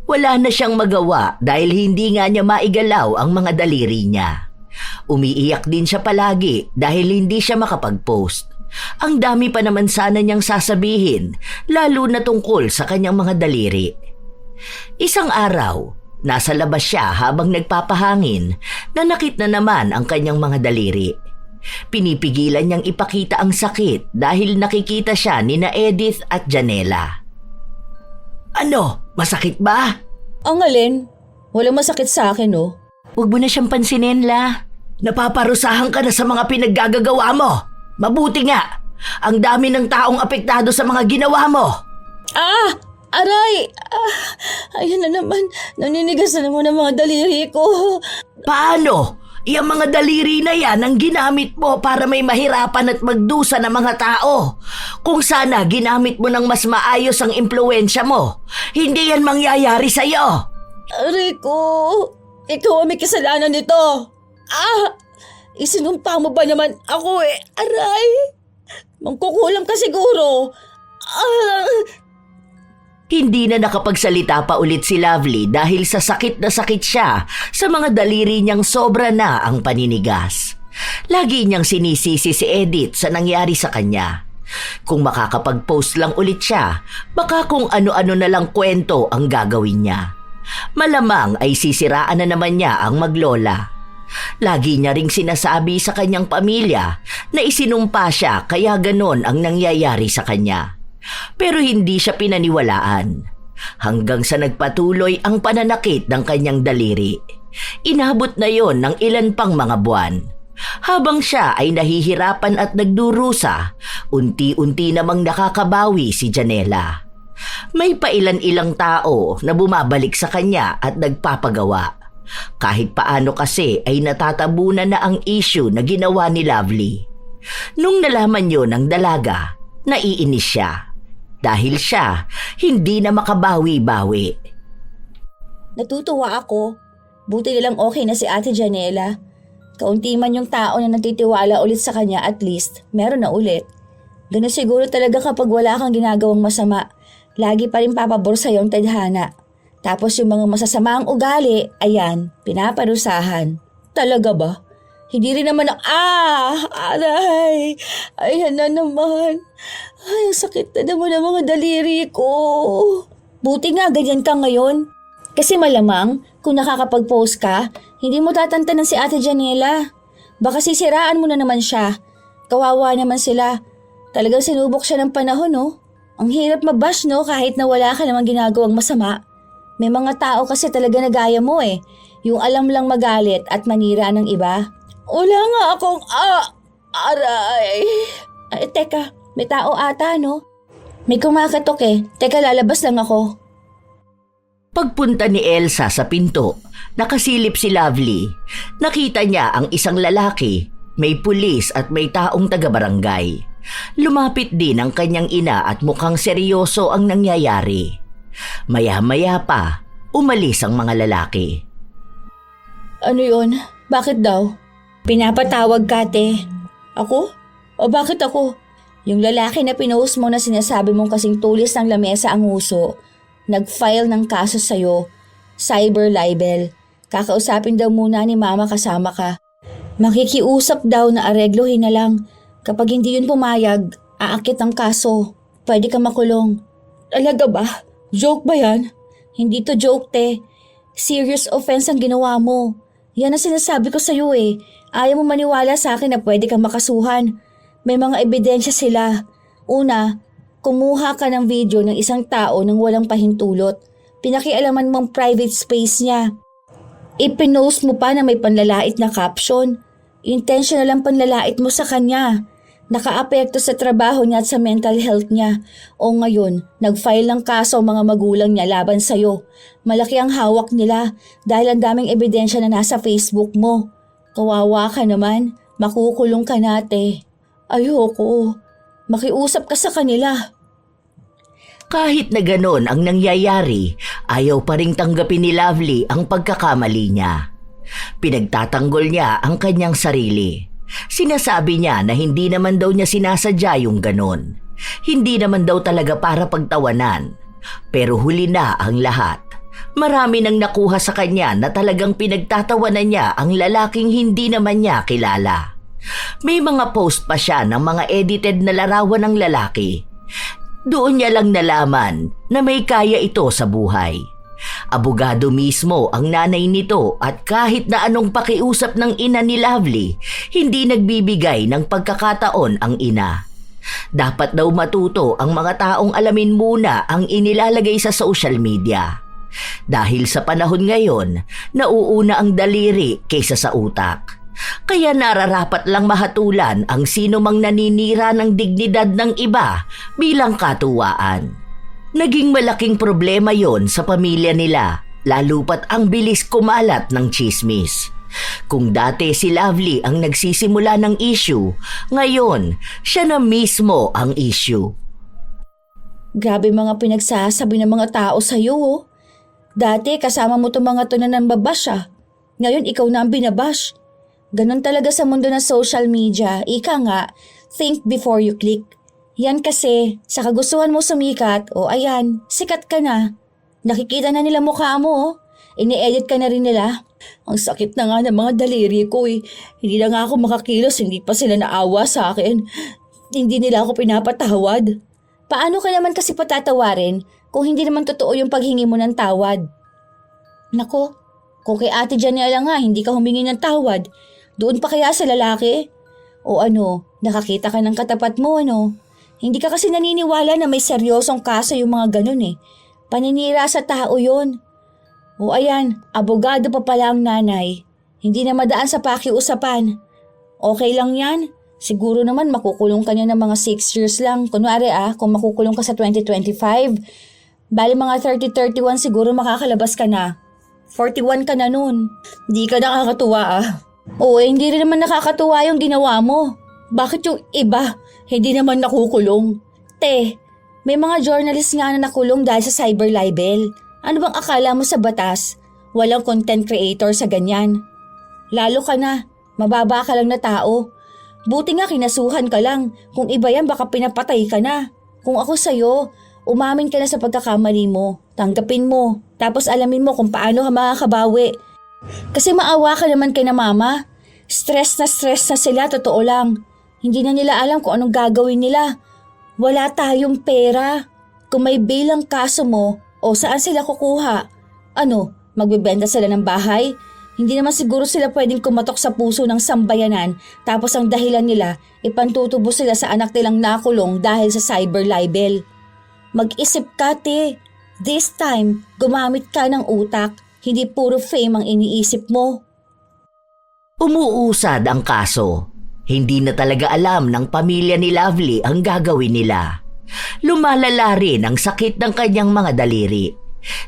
Wala na siyang magawa dahil hindi nga niya maigalaw ang mga daliri niya. Umiiyak din siya palagi dahil hindi siya makapag-post. Ang dami pa naman sana niyang sasabihin, lalo na tungkol sa kanyang mga daliri. Isang araw, nasa labas siya habang nagpapahangin, nanakit na naman ang kanyang mga daliri. Pinipigilan niyang ipakita ang sakit dahil nakikita siya ni na Edith at Janela. Ano? Masakit ba? Ang alin? Walang masakit sa akin, oh. Huwag mo na siyang pansinin, La. Napaparusahan ka na sa mga pinaggagawa mo. Mabuti nga. Ang dami ng taong apektado sa mga ginawa mo. Ah! Aray! Ayan na naman. Naninigas na naman ang mga daliri ko. Paano? Iyang mga daliri na yan ang ginamit mo para may mahirapan at magdusa ng mga tao. Kung sana ginamit mo ng mas maayos ang impluensya mo, hindi yan mangyayari sa'yo. Aray ko! Ikaw ang may kasalanan nito. Isinumpa mo ba naman ako eh? Aray! Mangkukulam ka siguro. Hindi na nakapagsalita pa ulit si Lovely dahil sa sakit na sakit siya sa mga daliri niyang sobra na ang paninigas. Lagi niyang sinisisi si Edith sa nangyari sa kanya. Kung makakapag-post lang ulit siya, baka kung ano-ano na lang kwento ang gagawin niya. Malamang ay sisiraan na naman niya ang maglola. Lagi niya ring sinasabi sa kanyang pamilya na isinumpa siya kaya ganon ang nangyayari sa kanya. Pero hindi siya pinaniwalaan. Hanggang sa nagpatuloy ang pananakit ng kanyang daliri. Inabot na yon ng ilan pang mga buwan. Habang siya ay nahihirapan at nagdurusa, unti-unti namang nakakabawi si Janela. May pailan-ilang tao na bumabalik sa kanya at nagpapagawa. Kahit paano kasi ay natatabunan na ang issue na ginawa ni Lovely. Nung nalaman yon ng dalaga, naiinis siya. Dahil siya, hindi na makabawi-bawi. Natutuwa ako. Buti nilang okay na si Ate Janela. Kaunti man yung tao na nagtitiwala ulit sa kanya, at least meron na ulit. Ganun siguro talaga kapag wala kang ginagawang masama. Lagi pa rin papabor sa'yo ang tadhana. Tapos yung mga masasamaang ugali, ayan, pinaparusahan. Talaga ba? Hindi rin naman aray! Ayan na naman. Ay, ang sakit na naman ang mga daliri ko. Buti nga ganyan ka ngayon. Kasi malamang, kung nakakapag-post ka, hindi mo tatantanan si Ate Janela. Baka sisiraan mo na naman siya. Kawawa naman sila. Talagang sinubok siya ng panahon, no? Ang hirap mabash, no? Kahit na wala ka namang ginagawang masama. May mga tao kasi talaga nagaya mo eh. Yung alam lang magalit at manira ng iba. Wala nga akong aray. Ay, teka, may tao ata, no? May kumakatok eh. Teka, lalabas lang ako. Pagpunta ni Elsa sa pinto, nakasilip si Lovely. Nakita niya ang isang lalaki, may pulis at may taong taga-barangay. Lumapit din ang kanyang ina at mukhang seryoso ang nangyayari. Maya-maya pa, umalis ang mga lalaki. Ano yun? Bakit daw? Pinapatawag ka, te. Ako? O bakit ako? Yung lalaki na pinost mo na sinasabi mong kasing tulis ng lamesa ang uso, nag-file ng kaso sa'yo, cyber libel. Kakausapin daw muna ni mama kasama ka. Makikiusap daw na areglohin na lang. Kapag hindi yun pumayag, aakit ang kaso. Pwede ka makulong. Talaga ba? Joke ba yan? Hindi to joke, te. Serious offense ang ginawa mo. Yan ang sinasabi ko sa'yo eh. Ayaw mo maniwala sa akin na pwede kang makasuhan. May mga ebidensya sila. Una, kumuha ka ng video ng isang tao nang walang pahintulot. Pinakialaman mong private space niya. Ipinost mo pa na may panlalait na caption. Intentional ang panlalait mo sa kanya. Nakaapekto sa trabaho niya at sa mental health niya. O ngayon, nag-file ng kaso ang mga magulang niya laban sa'yo. Malaki ang hawak nila dahil ang daming ebidensya na nasa Facebook mo. Kawawa ka naman, makukulong ka nate. Ayoko, makiusap ka sa kanila. Kahit na ganon ang nangyayari, ayaw pa ring tanggapin ni Lovely ang pagkakamali niya. Pinagtatanggol niya ang kanyang sarili. Sinasabi niya na hindi naman daw niya sinasadya yung ganon. Hindi naman daw talaga para pagtawanan. Pero huli na ang lahat. Marami nang nakuha sa kanya na talagang pinagtatawanan niya ang lalaking hindi naman niya kilala. May mga post pa siya ng mga edited na larawan ng lalaki. Doon niya lang nalaman na may kaya ito sa buhay. Abogado mismo ang nanay nito at kahit na anong pakiusap ng ina ni Lovely, hindi nagbibigay ng pagkakataon ang ina. Dapat daw matuto ang mga taong alamin muna ang inilalagay sa social media. Dahil sa panahon ngayon, nauuna ang daliri kaysa sa utak. Kaya nararapat lang mahatulan ang sino mang naninira ng dignidad ng iba bilang katuwaan. Naging malaking problema yon sa pamilya nila, lalo pat ang bilis kumalat ng tsismis. Kung dati si Lovely ang nagsisimula ng issue, ngayon siya na mismo ang issue. Grabe mga pinagsasabi ng mga tao sa'yo, oh. Dati kasama mo itong mga to na nambabash, ah. Ngayon ikaw na ang binabash. Ganon talaga sa mundo ng social media. Ika nga, think before you click. Yan kasi, sa kagustuhan mo sumikat, o ayan, sikat ka na. Nakikita na nila mukha mo, oh. Ini-edit ka na rin nila. Ang sakit na nga ng mga daliri ko, eh. Hindi na nga ako makakilos, hindi pa sila naawa sa akin. Hindi nila ako pinapatawad. Paano ka naman kasi patatawarin kung hindi naman totoo yung paghingi mo ng tawad? Nako, kung kay Ate Janela nga hindi ka humingi ng tawad, doon pa kaya sa lalaki? O ano, nakakita ka ng katapat mo ano? Hindi ka kasi naniniwala na may seryosong kaso yung mga ganun eh. Paninira sa tao yun. O ayan, abogado pa pala ang nanay. Hindi na madaan sa pakiusapan. Okay lang yan. Siguro naman makukulong ka niya ng mga 6 years lang. Kunwari kung makukulong ka sa 2025, bali mga 30-31 siguro makakalabas ka na. 41 ka na nun. Di ka nakakatuwa Oo, hindi rin naman nakakatuwa yung ginawa mo. Bakit yung iba, hindi naman nakukulong? Te, may mga journalist nga na nakulong dahil sa cyber libel. Ano bang akala mo sa batas? Walang content creator sa ganyan. Lalo ka na, mababa ka lang na tao. Buti nga kinasuhan ka lang. Kung iba yan baka pinapatay ka na. Kung ako sa'yo, umamin ka na sa pagkakamali mo. Tanggapin mo. Tapos alamin mo kung paano ka makakabawi. Kasi maawa ka naman kay na mama. Stress na sila, totoo lang. Hindi na nila alam kung anong gagawin nila. Wala tayong pera. Kung may bilang kaso mo, o saan sila kukuha? Ano, magbebenta sila ng bahay? Hindi naman siguro sila pwedeng kumatok sa puso ng sambayanan tapos ang dahilan nila ipantutubo sila sa anak nilang nakulong dahil sa cyber libel. Mag-isip ka, te. This time, gumamit ka ng utak. Hindi puro fame ang iniisip mo. Umuusad ang kaso. Hindi na talaga alam ng pamilya ni Lovely ang gagawin nila. Lumalala rin ang sakit ng kanyang mga daliri.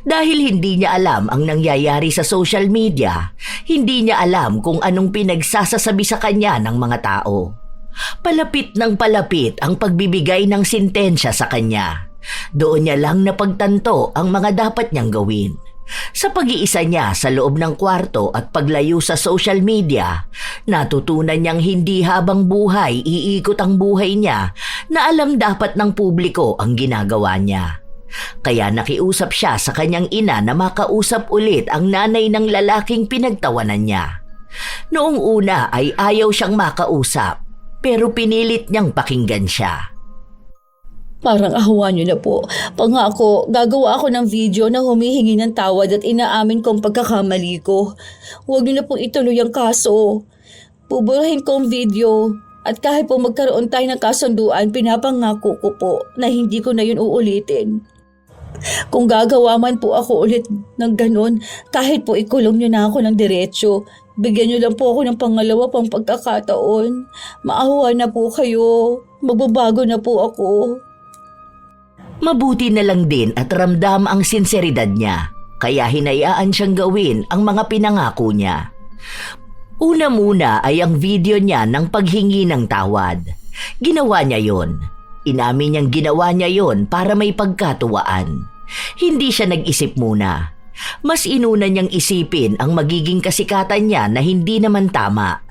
Dahil hindi niya alam ang nangyayari sa social media, hindi niya alam kung anong pinagsasasabi sa kanya ng mga tao. Palapit ng palapit ang pagbibigay ng sentensya sa kanya. Doon niya lang napagtanto ang mga dapat niyang gawin. Sa pag-iisa niya sa loob ng kwarto at paglayo sa social media, natutunan niyang hindi habang buhay iikot ang buhay niya na alam dapat ng publiko ang ginagawa niya. Kaya nakiusap siya sa kanyang ina na makausap ulit ang nanay ng lalaking pinagtawanan niya. Noong una ay ayaw siyang makausap, pero pinilit niyang pakinggan siya. Parang ahawa niyo na po. Pangako, gagawa ako ng video na humihingi ng tawad at inaamin ko ang pagkakamali ko. Huwag niyo na pong ituloy ang kaso. Puburahin ko ang video. At kahit po magkaroon tayo ng kasunduan, pinapangako ko po na hindi ko na yun uulitin. Kung gagawa man po ako ulit ng ganun, kahit po ikulong niyo na ako ng diretsyo, bigyan niyo lang po ako ng pangalawa pang pagkakataon. Maawa na po kayo. Magbabago na po ako. Mabuti na lang din at ramdam ang sinseridad niya, kaya hinayaan siyang gawin ang mga pinangako niya. Una muna ay ang video niya ng paghingi ng tawad. Ginawa niya yon. Inamin niyang ginawa niya yon para may pagkatuwaan. Hindi siya nag-isip muna. Mas inuna niyang isipin ang magiging kasikatan niya na hindi naman tama.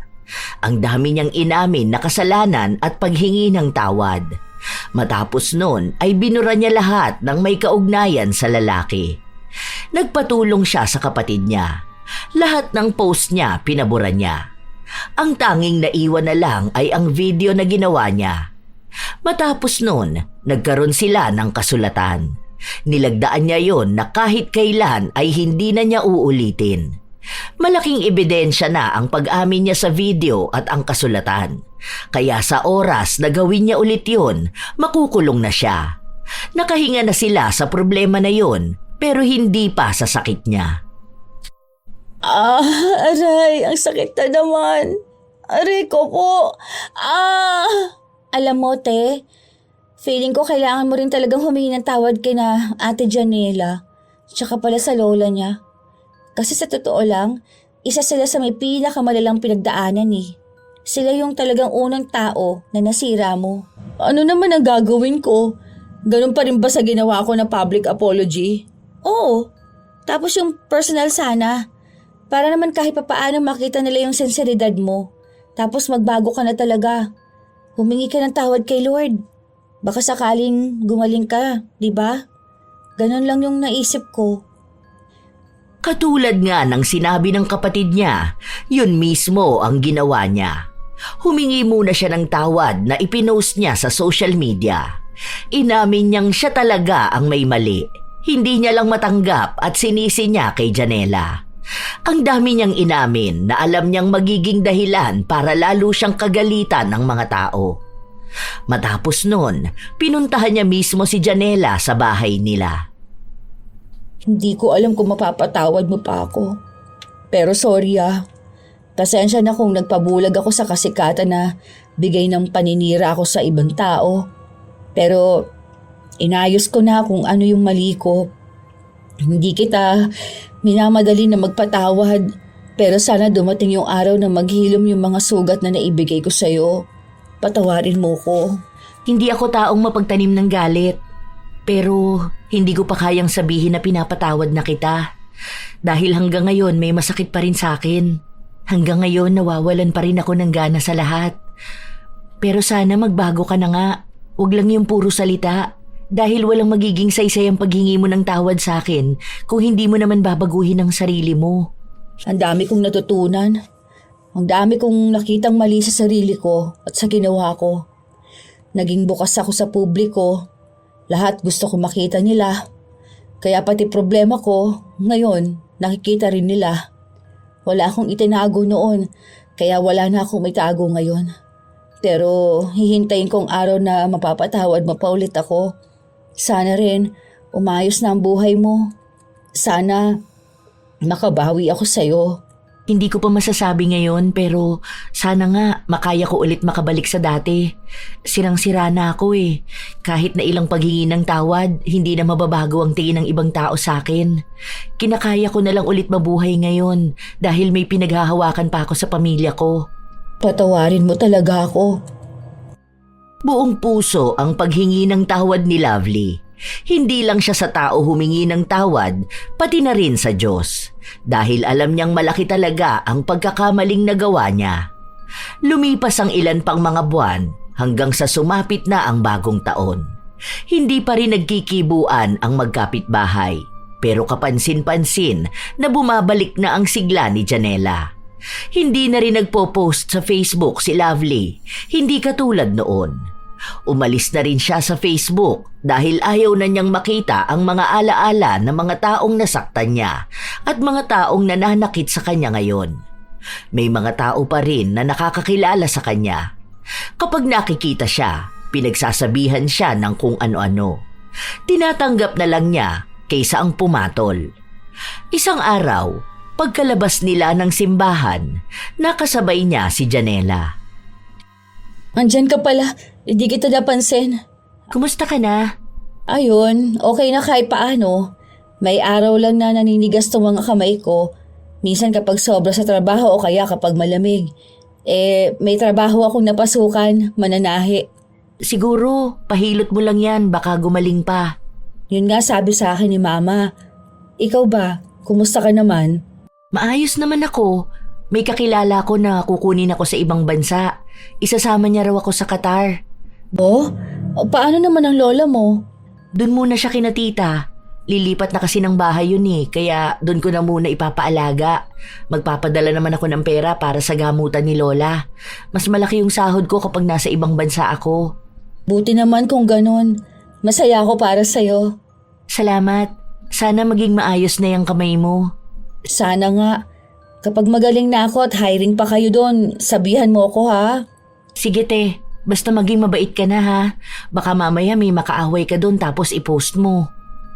Ang dami niyang inamin na kasalanan at paghingi ng tawad. Matapos nun ay binura niya lahat ng may kaugnayan sa lalaki. Nagpatulong siya sa kapatid niya. Lahat ng post niya pinabura niya. Ang tanging naiwan na lang ay ang video na ginawa niya. Matapos nun, nagkaroon sila ng kasulatan. Nilagdaan niya yon na kahit kailan ay hindi na niya uulitin. Malaking ebidensya na ang pag-amin niya sa video at ang kasulatan. Kaya sa oras na gawin niya ulit yun, makukulong na siya. Nakahinga na sila sa problema na yun, pero hindi pa sa sakit niya. Aray, ang sakit na naman. Aray ko po. Alam mo, te, feeling ko kailangan mo rin talagang humingi ng tawad kina Ate Janela, tsaka pala sa lola niya. Kasi sa totoo lang, isa sila sa may pinakamalalang pinagdaanan eh. Sila yung talagang unang tao na nasira mo. Ano naman ang gagawin ko? Ganun pa rin ba sa ginawa ko na public apology? Oo. Tapos yung personal sana. Para naman kahit papaano makita nila yung sinseridad mo. Tapos magbago ka na talaga. Humingi ka ng tawad kay Lord. Baka sakaling gumaling ka, di ba? Ganon lang yung naisip ko. Katulad nga ng sinabi ng kapatid niya, yun mismo ang ginawa niya. Humingi muna siya ng tawad na ipinost niya sa social media. Inamin niyang siya talaga ang may mali. Hindi niya lang matanggap at sinisi niya kay Janela. Ang dami niyang inamin na alam niyang magiging dahilan para lalo siyang kagalitan ng mga tao. Matapos nun, pinuntahan niya mismo si Janela sa bahay nila. Hindi ko alam kung mapapatawad mo pa ako. Pero sorry Pasensya na kung nagpabulag ako sa kasikatan na bigay ng paninira ako sa ibang tao. Pero inayos ko na kung ano yung mali ko. Hindi kita minamadali na magpatawad, pero sana dumating yung araw na maghilom yung mga sugat na naibigay ko sa'yo. Patawarin mo ko. Hindi ako taong mapagtanim ng galit, pero hindi ko pa kayang sabihin na pinapatawad na kita. Dahil hanggang ngayon may masakit pa rin sa akin. Hanggang ngayon nawawalan pa rin ako ng gana sa lahat. Pero sana magbago ka na nga. Huwag lang yung puro salita. Dahil walang magiging saysay ang paghingi mo ng tawad sa akin kung hindi mo naman babaguhin ang sarili mo. Ang dami kong natutunan. Ang dami kong nakitang mali sa sarili ko at sa ginawa ko. Naging bukas ako sa publiko. Lahat gusto ko makita nila. Kaya pati problema ko, ngayon, nakikita rin nila. Wala akong itinago noon, kaya wala na akong itago ngayon. Pero hihintayin kong araw na mapapatawad mo pa ulit ako. Sana rin umayos na ang buhay mo. Sana makabawi ako sa'yo. Hindi ko pa masasabi ngayon pero sana nga makaya ko ulit makabalik sa dati. Sirang-sira na ako eh. Kahit na ilang paghingi ng tawad, hindi na mababago ang tingin ng ibang tao sa akin. Kinakaya ko na lang ulit mabuhay ngayon dahil may pinaghahawakan pa ako sa pamilya ko. Patawarin mo talaga ako. Buong puso ang paghingi ng tawad ni Lovely. Hindi lang siya sa tao humingi ng tawad, pati na rin sa Diyos. Dahil alam niyang malaki talaga ang pagkakamaling nagawa niya. Lumipas ang ilan pang mga buwan hanggang sa sumapit na ang bagong taon. Hindi pa rin nagkikibuan ang magkapitbahay. Pero kapansin-pansin na bumabalik na ang sigla ni Janela. Hindi na rin nagpo-post sa Facebook si Lovely, hindi katulad noon. Umalis na rin siya sa Facebook dahil ayaw na niyang makita ang mga alaala ng mga taong nasaktan niya at mga taong nananakit sa kanya ngayon. May mga tao pa rin na nakakakilala sa kanya. Kapag nakikita siya, pinagsasabihan siya ng kung ano-ano. Tinatanggap na lang niya kaysa ang pumatol. Isang araw, pagkalabas nila ng simbahan, nakasabay niya si Janela. Andyan ka pala, hindi kita napansin. Kumusta ka na? Ayun, okay na kahit paano. May araw lang na naninigas tong mga kamay ko. Minsan kapag sobra sa trabaho o kaya kapag malamig. May trabaho akong napasukan, mananahi. Siguro, pahilot mo lang yan, baka gumaling pa. Yun nga sabi sa akin ni Mama. Ikaw ba, kumusta ka naman? Maayos naman ako. May kakilala ko na kukunin ako sa ibang bansa. Isasama niya raw ako sa Qatar. Oh? Paano naman ang lola mo? Doon muna siya kina tita. Lilipat na kasi ng bahay yun eh, kaya doon ko na muna ipapaalaga. Magpapadala naman ako ng pera para sa gamutan ni lola. Mas malaki yung sahod ko kapag nasa ibang bansa ako. Buti naman kung ganun. Masaya ako para sa'yo. Salamat. Sana maging maayos na yung kamay mo. Sana nga. Kapag magaling na ako at hiring pa kayo doon, sabihan mo ako ha. Sige te, basta maging mabait ka na ha. Baka mamaya may makaaway ka doon tapos i-post mo.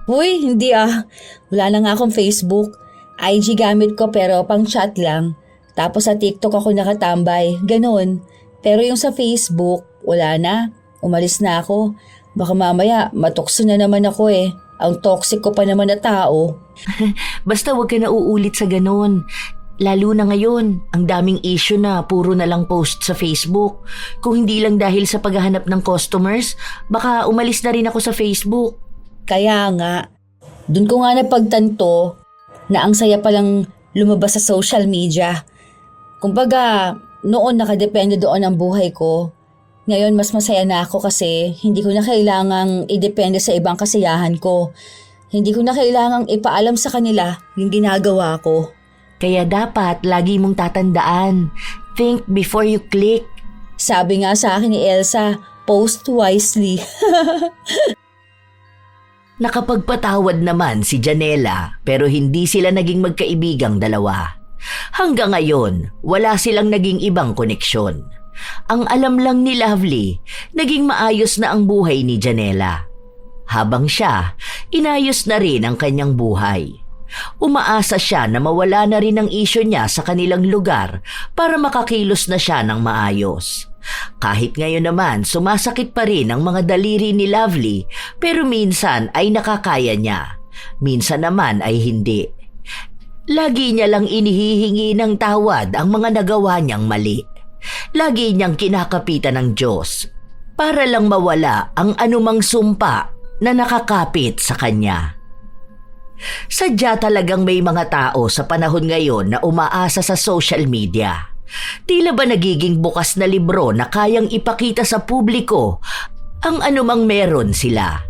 Uy, hindi ah. Wala na nga akong Facebook. IG gamit ko pero pang chat lang. Tapos sa TikTok ako nakatambay. Ganon. Pero yung sa Facebook, wala na. Umalis na ako. Baka mamaya matukso na naman ako eh. Ang toxic ko pa naman na tao. Basta huwag ka na uulit sa ganon. Lalo na ngayon, ang daming issue na puro na lang post sa Facebook. Kung hindi lang dahil sa paghahanap ng customers, baka umalis na rin ako sa Facebook. Kaya nga, dun ko nga napagtanto na ang saya palang lumabas sa social media. Kumbaga, noon nakadepende doon ang buhay ko. Ngayon mas masaya na ako kasi hindi ko na kailangang idepende sa ibang kasiyahan ko. Hindi ko na kailangang ipaalam sa kanila yung ginagawa ko. Kaya dapat lagi mong tatandaan, think before you click. Sabi nga sa akin ni Elsa, post wisely. Nakapagpatawad naman si Janela pero hindi sila naging magkaibigang dalawa. Hanggang ngayon, wala silang naging ibang koneksyon. Ang alam lang ni Lovely, naging maayos na ang buhay ni Janela. Habang siya, inayos na rin ang kanyang buhay. Umaasa siya na mawala na rin ang isyu niya sa kanilang lugar para makakilos na siya ng maayos. Kahit ngayon naman sumasakit pa rin ang mga daliri ni Lovely pero minsan ay nakakaya niya, minsan naman ay hindi. Lagi niya lang inihihingi ng tawad ang mga nagawa niyang mali. Lagi niyang kinakapitan ng Diyos para lang mawala ang anumang sumpa na nakakapit sa kanya. Sadya talagang may mga tao sa panahon ngayon na umaasa sa social media. Tila ba nagiging bukas na libro na kayang ipakita sa publiko ang anumang meron sila.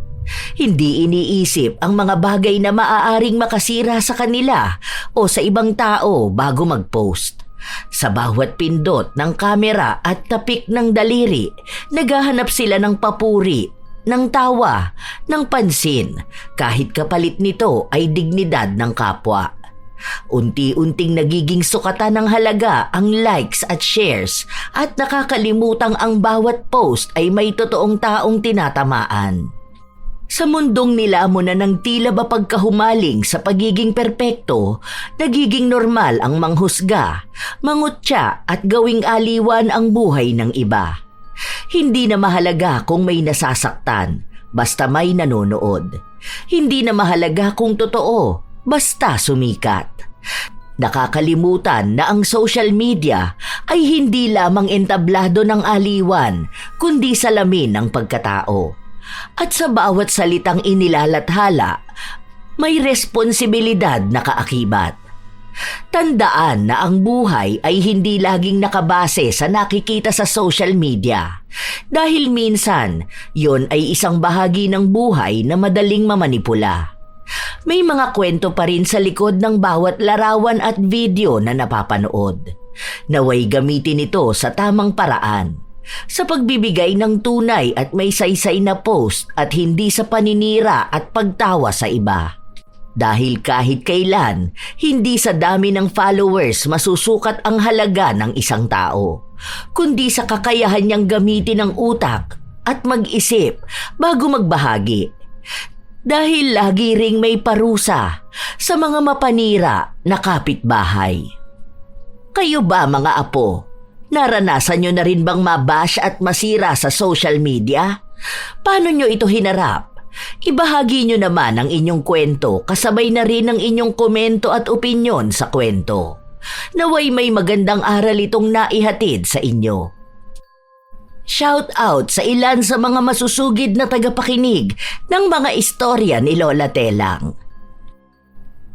Hindi iniisip ang mga bagay na maaaring makasira sa kanila o sa ibang tao bago mag-post. Sa bawat pindot ng kamera at tapik ng daliri, naghahanap sila ng papuri, ng tawa, ng pansin, kahit kapalit nito ay dignidad ng kapwa. Unti-unting nagiging sukatan ng halaga ang likes at shares at nakakalimutang ang bawat post ay may totoong taong tinatamaan. Sa mundong nilamon na ng tila ba pagkahumaling sa pagiging perpekto, nagiging normal ang manghusga, mangutya at gawing aliwan ang buhay ng iba. Hindi na mahalaga kung may nasasaktan, basta may nanonood. Hindi na mahalaga kung totoo, basta sumikat. Nakakalimutan na ang social media ay hindi lamang entablado ng aliwan, kundi salamin ng pagkatao. At sa bawat salitang inilalathala, may responsibilidad na kaakibat. Tandaan na ang buhay ay hindi laging nakabase sa nakikita sa social media. Dahil minsan, yon ay isang bahagi ng buhay na madaling mamanipula. May mga kwento pa rin sa likod ng bawat larawan at video na napapanood. Naway gamitin ito sa tamang paraan. Sa pagbibigay ng tunay at may saysay na post at hindi sa paninira at pagtawa sa iba. Dahil kahit kailan, hindi sa dami ng followers masusukat ang halaga ng isang tao, kundi sa kakayahan niyang gamitin ang utak at mag-isip bago magbahagi. Dahil lagi ring may parusa sa mga mapanira na kapitbahay. Kayo ba mga apo? Naranasan nyo na rin bang mabash at masira sa social media? Paano nyo ito hinarap? Ibahagi nyo naman ang inyong kwento kasabay na rin ang inyong komento at opinyon sa kwento. Naway may magandang aral itong naihatid sa inyo. Shout out sa ilan sa mga masusugid na tagapakinig ng mga istorya ni Lola Telang.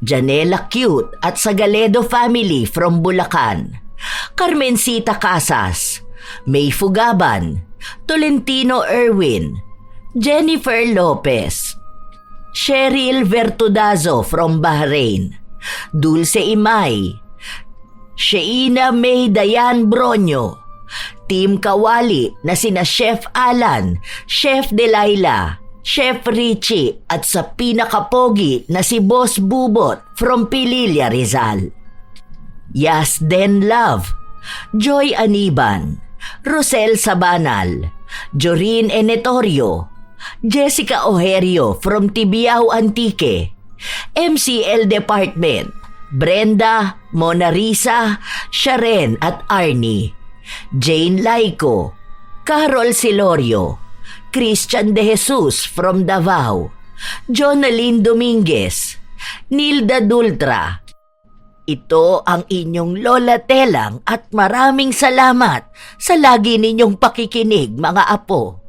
Janela Cute at Sagaledo Family from Bulacan. Carmencita Casas, May Fugaban, Tolentino Erwin, Jennifer Lopez, Cheryl Vertudazo from Bahrain, Dulce Imay, Sheina May Dayan Bronyo, Team Kawali na sina Chef Alan, Chef Delilah, Chef Richie at sa pinakapogi na si Boss Bubot from Pililla Rizal. Yasden Love, Joy Aniban, Rosel Sabanal, Jorin Enetorio, Jessica Ojerio from Tibiao Antique, MCL Department, Brenda, Mona Risa, Sharen at Arnie, Jane Laico, Carol Silorio, Christian De Jesus from Davao, Jonaline Dominguez, Nilda Dultra. Ito ang inyong Lola Telang at maraming salamat sa lagi ninyong pakikinig, mga apo.